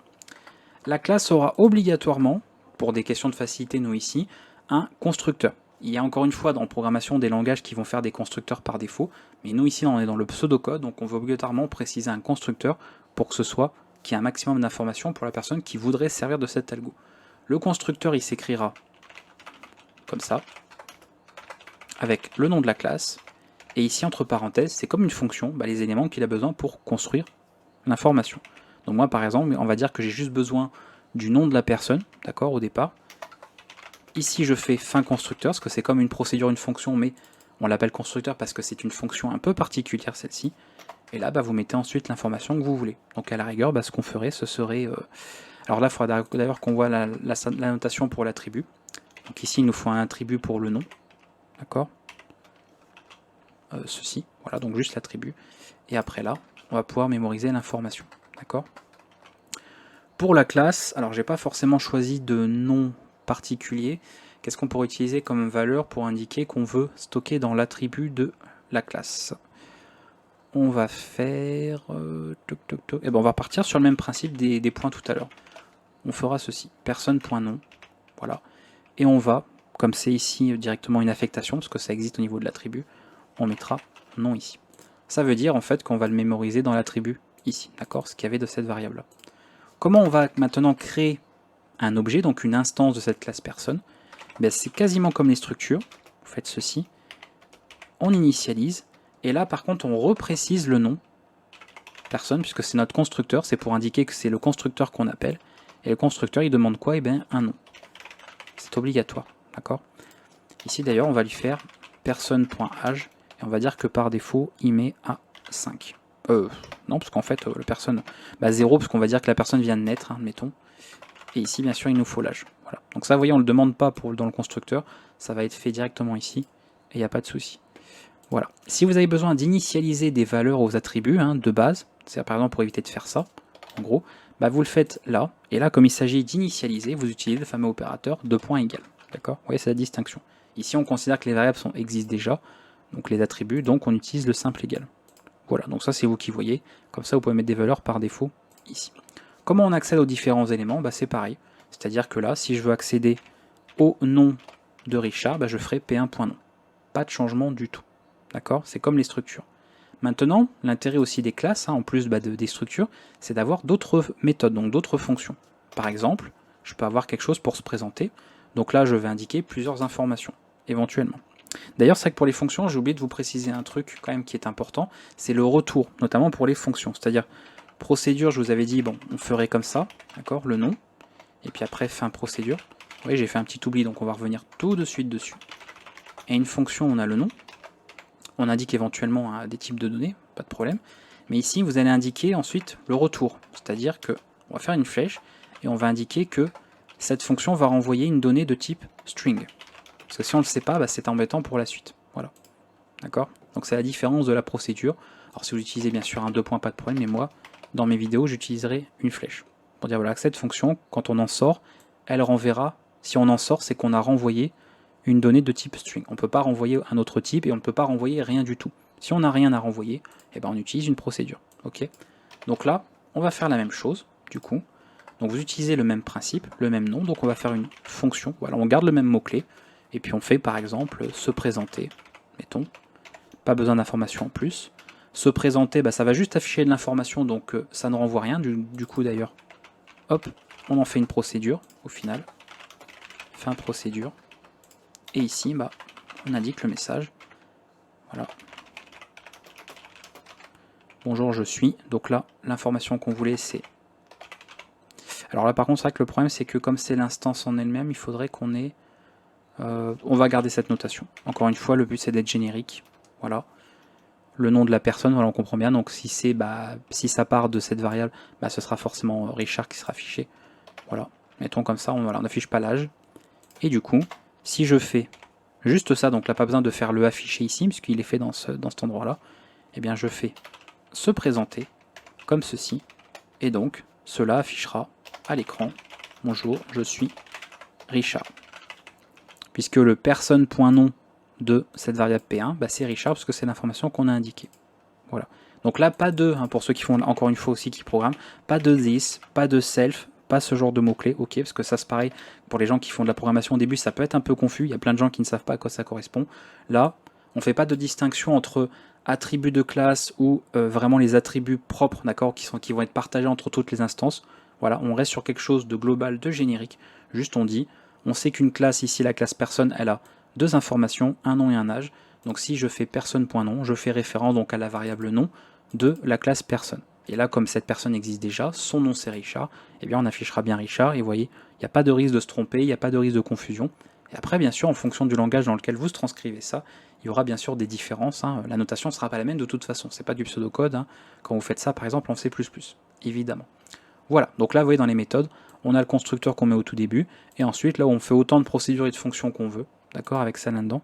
La classe aura obligatoirement, pour des questions de facilité, nous ici, un constructeur. Il y a encore une fois dans la programmation des langages qui vont faire des constructeurs par défaut, mais nous ici on est dans le pseudocode, donc on va obligatoirement préciser un constructeur pour que ce soit qu'il y ait un maximum d'informations pour la personne qui voudrait servir de cet algo. Le constructeur il s'écrira comme ça, avec le nom de la classe, et ici entre parenthèses, c'est comme une fonction, les éléments qu'il a besoin pour construire l'information. Donc moi par exemple, on va dire que j'ai juste besoin du nom de la personne, d'accord, au départ. Ici je fais fin constructeur, parce que c'est comme une procédure, une fonction, mais on l'appelle constructeur parce que c'est une fonction un peu particulière celle-ci. Et là, vous mettez ensuite l'information que vous voulez. Donc à la rigueur, ce qu'on ferait, ce serait... Alors là, il faudra d'ailleurs qu'on voit la notation pour l'attribut. Donc ici, il nous faut un attribut pour le nom. D'accord, ceci, voilà, donc juste l'attribut. Et après là, on va pouvoir mémoriser l'information. D'accord. Pour la classe, alors j'ai pas forcément choisi de nom particulier. Qu'est-ce qu'on pourrait utiliser comme valeur pour indiquer qu'on veut stocker dans l'attribut de la classe? On va faire... Et on va partir sur le même principe des points tout à l'heure. On fera ceci, personne.nom, voilà. Et on va, comme c'est ici directement une affectation, parce que ça existe au niveau de l'attribut, on mettra nom ici. Ça veut dire en fait qu'on va le mémoriser dans l'attribut ici, d'accord, ce qu'il y avait de cette variable-là. Comment on va maintenant créer un objet, donc une instance de cette classe personne? C'est quasiment comme les structures. Vous faites ceci, on initialise, et là par contre on reprécise le nom personne, puisque c'est notre constructeur, c'est pour indiquer que c'est le constructeur qu'on appelle, et le constructeur il demande quoi? Un nom. C'est obligatoire, d'accord? Ici d'ailleurs on va lui faire personne.âge, et on va dire que par défaut il met à 5. Non, parce qu'en fait le personne, 0, parce qu'on va dire que la personne vient de naître, admettons. Et ici bien sûr il nous faut l'âge. Voilà. Donc ça vous voyez on ne le demande pas dans le constructeur, ça va être fait directement ici, et il n'y a pas de souci. Voilà. Si vous avez besoin d'initialiser des valeurs aux attributs de base, c'est par exemple pour éviter de faire ça, en gros, vous le faites là, et là comme il s'agit d'initialiser, vous utilisez le fameux opérateur de point égal. D'accord? Vous voyez, c'est la distinction. Ici on considère que les variables existent déjà, donc les attributs, donc on utilise le simple égal. Voilà, donc ça c'est vous qui voyez, comme ça vous pouvez mettre des valeurs par défaut ici. Comment on accède aux différents éléments? C'est pareil, c'est-à-dire que là, si je veux accéder au nom de Richard, je ferai p1.nom. Pas de changement du tout. D'accord? C'est comme les structures. Maintenant, l'intérêt aussi des classes, en plus des structures, c'est d'avoir d'autres méthodes, donc d'autres fonctions. Par exemple, je peux avoir quelque chose pour se présenter, donc là je vais indiquer plusieurs informations, éventuellement. D'ailleurs, c'est vrai que pour les fonctions, j'ai oublié de vous préciser un truc quand même qui est important, c'est le retour, notamment pour les fonctions. C'est-à-dire, procédure, je vous avais dit, on ferait comme ça, d'accord, le nom, et puis après fin procédure. Vous voyez, j'ai fait un petit oubli, donc on va revenir tout de suite dessus. Et une fonction, on a le nom, on indique éventuellement des types de données, pas de problème. Mais ici, vous allez indiquer ensuite le retour, c'est-à-dire que on va faire une flèche et on va indiquer que cette fonction va renvoyer une donnée de type string. Parce que si on ne le sait pas, c'est embêtant pour la suite. Voilà. D'accord? Donc c'est la différence de la procédure. Alors si vous utilisez bien sûr un 2 points, pas de problème, mais moi, dans mes vidéos, j'utiliserai une flèche. Pour dire voilà, que cette fonction, quand on en sort, elle renverra, si on en sort, c'est qu'on a renvoyé une donnée de type string. On ne peut pas renvoyer un autre type et on ne peut pas renvoyer rien du tout. Si on n'a rien à renvoyer, on utilise une procédure. Ok? Donc là, on va faire la même chose, du coup. Donc vous utilisez le même principe, le même nom, donc on va faire une fonction. Voilà, on garde le même mot-clé, et puis on fait par exemple se présenter, mettons. Pas besoin d'informations en plus. Se présenter, ça va juste afficher de l'information, donc ça ne renvoie rien, du coup d'ailleurs. Hop, on en fait une procédure, au final. Fin procédure. Et ici, on indique le message. Voilà. Bonjour, je suis. Donc là, l'information qu'on voulait, c'est... Alors là, par contre, c'est vrai que le problème, c'est que comme c'est l'instance en elle-même, il faudrait qu'on ait... on va garder cette notation. Encore une fois, le but, c'est d'être générique. Voilà. Le nom de la personne, voilà, on comprend bien. Donc si c'est, si ça part de cette variable, ce sera forcément Richard qui sera affiché. Voilà. Mettons comme ça, on n'affiche pas l'âge. Et du coup, si je fais juste ça, donc là pas besoin de faire le afficher ici, puisqu'il est fait dans cet endroit-là, je fais se présenter comme ceci, et donc cela affichera à l'écran, bonjour, je suis Richard. Puisque le personne.nom de cette variable P1, c'est Richard, parce que c'est l'information qu'on a indiquée. Voilà. Donc là, pas de, pour ceux qui font encore une fois aussi qui programment, pas de this, pas de self, pas ce genre de mots-clés, ok, parce que ça c'est pareil, pour les gens qui font de la programmation au début, ça peut être un peu confus, il y a plein de gens qui ne savent pas à quoi ça correspond. Là, on ne fait pas de distinction entre attributs de classe ou vraiment les attributs propres, d'accord, qui vont être partagés entre toutes les instances. Voilà, on reste sur quelque chose de global, de générique. Juste on dit, on sait qu'une classe, ici la classe personne, elle a deux informations, un nom et un âge. Donc si je fais personne.nom, je fais référence donc à la variable nom de la classe personne. Et là, comme cette personne existe déjà, son nom c'est Richard, on affichera bien Richard, et vous voyez, il n'y a pas de risque de se tromper, il n'y a pas de risque de confusion. Et après, bien sûr, en fonction du langage dans lequel vous transcrivez ça, il y aura bien sûr des différences. La notation ne sera pas la même de toute façon, c'est pas du pseudocode, quand vous faites ça par exemple en C++, évidemment. Voilà, donc là vous voyez dans les méthodes, on a le constructeur qu'on met au tout début, et ensuite là où on fait autant de procédures et de fonctions qu'on veut, d'accord, avec ça là-dedans.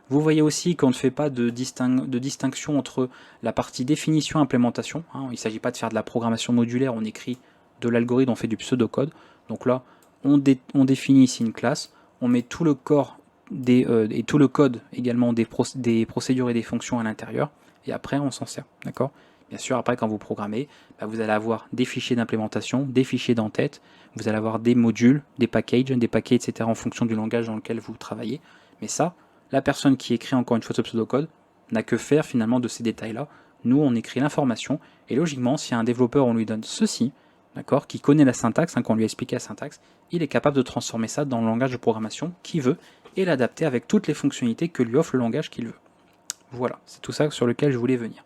Vous voyez aussi qu'on ne fait pas de distinction entre la partie définition et implémentation. Il ne s'agit pas de faire de la programmation modulaire, on écrit de l'algorithme, on fait du pseudocode. Donc là, on définit ici une classe, on met tout le corps et tout le code également des procédures et des fonctions à l'intérieur, et après on s'en sert. D'accord ? Bien sûr, après quand vous programmez, vous allez avoir des fichiers d'implémentation, des fichiers d'entête, vous allez avoir des modules, des packages, etc. en fonction du langage dans lequel vous travaillez. Mais ça, la personne qui écrit encore une fois ce pseudocode n'a que faire finalement de ces détails-là. Nous, on écrit l'information, et logiquement, si un développeur, on lui donne ceci, d'accord, qui connaît la syntaxe, qu'on lui a expliqué la syntaxe, il est capable de transformer ça dans le langage de programmation qu'il veut et l'adapter avec toutes les fonctionnalités que lui offre le langage qu'il veut. Voilà, c'est tout ça sur lequel je voulais venir.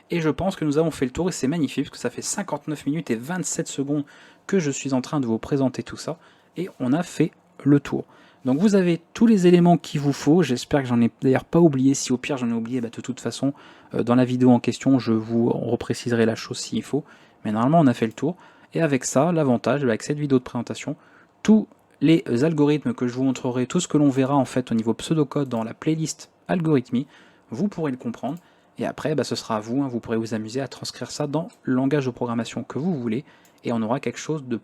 Et je pense que nous avons fait le tour et c'est magnifique parce que ça fait 59 minutes et 27 secondes que je suis en train de vous présenter tout ça et on a fait le tour. Donc vous avez tous les éléments qu'il vous faut, j'espère que j'en ai d'ailleurs pas oublié, si au pire j'en ai oublié, de toute façon dans la vidéo en question je vous repréciserai la chose s'il faut, mais normalement on a fait le tour. Et avec ça, l'avantage, avec cette vidéo de présentation, tous les algorithmes que je vous montrerai, tout ce que l'on verra en fait au niveau pseudocode dans la playlist Algorithmie, vous pourrez le comprendre. Et après, ce sera à vous, vous pourrez vous amuser à transcrire ça dans le langage de programmation que vous voulez, et on aura quelque chose de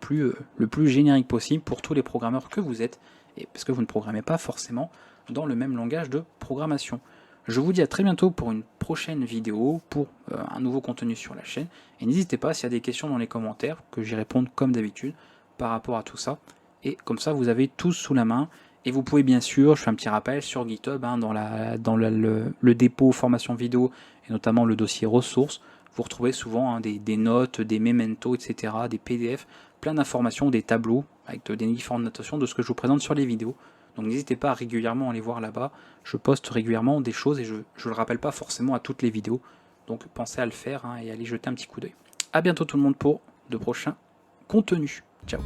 le plus générique possible pour tous les programmeurs que vous êtes, et parce que vous ne programmez pas forcément dans le même langage de programmation. Je vous dis à très bientôt pour une prochaine vidéo, pour un nouveau contenu sur la chaîne, et n'hésitez pas s'il y a des questions dans les commentaires, que j'y réponde comme d'habitude par rapport à tout ça, et comme ça vous avez tout sous la main. Et vous pouvez bien sûr, je fais un petit rappel sur GitHub, dans le dépôt formation vidéo, et notamment le dossier ressources, vous retrouvez souvent des notes, des mementos, etc., des PDF, plein d'informations, des tableaux, avec des différentes notations de ce que je vous présente sur les vidéos. Donc n'hésitez pas à régulièrement aller voir là-bas, je poste régulièrement des choses, et je ne le rappelle pas forcément à toutes les vidéos, donc pensez à le faire et à aller jeter un petit coup d'œil. A bientôt tout le monde pour de prochains contenus. Ciao.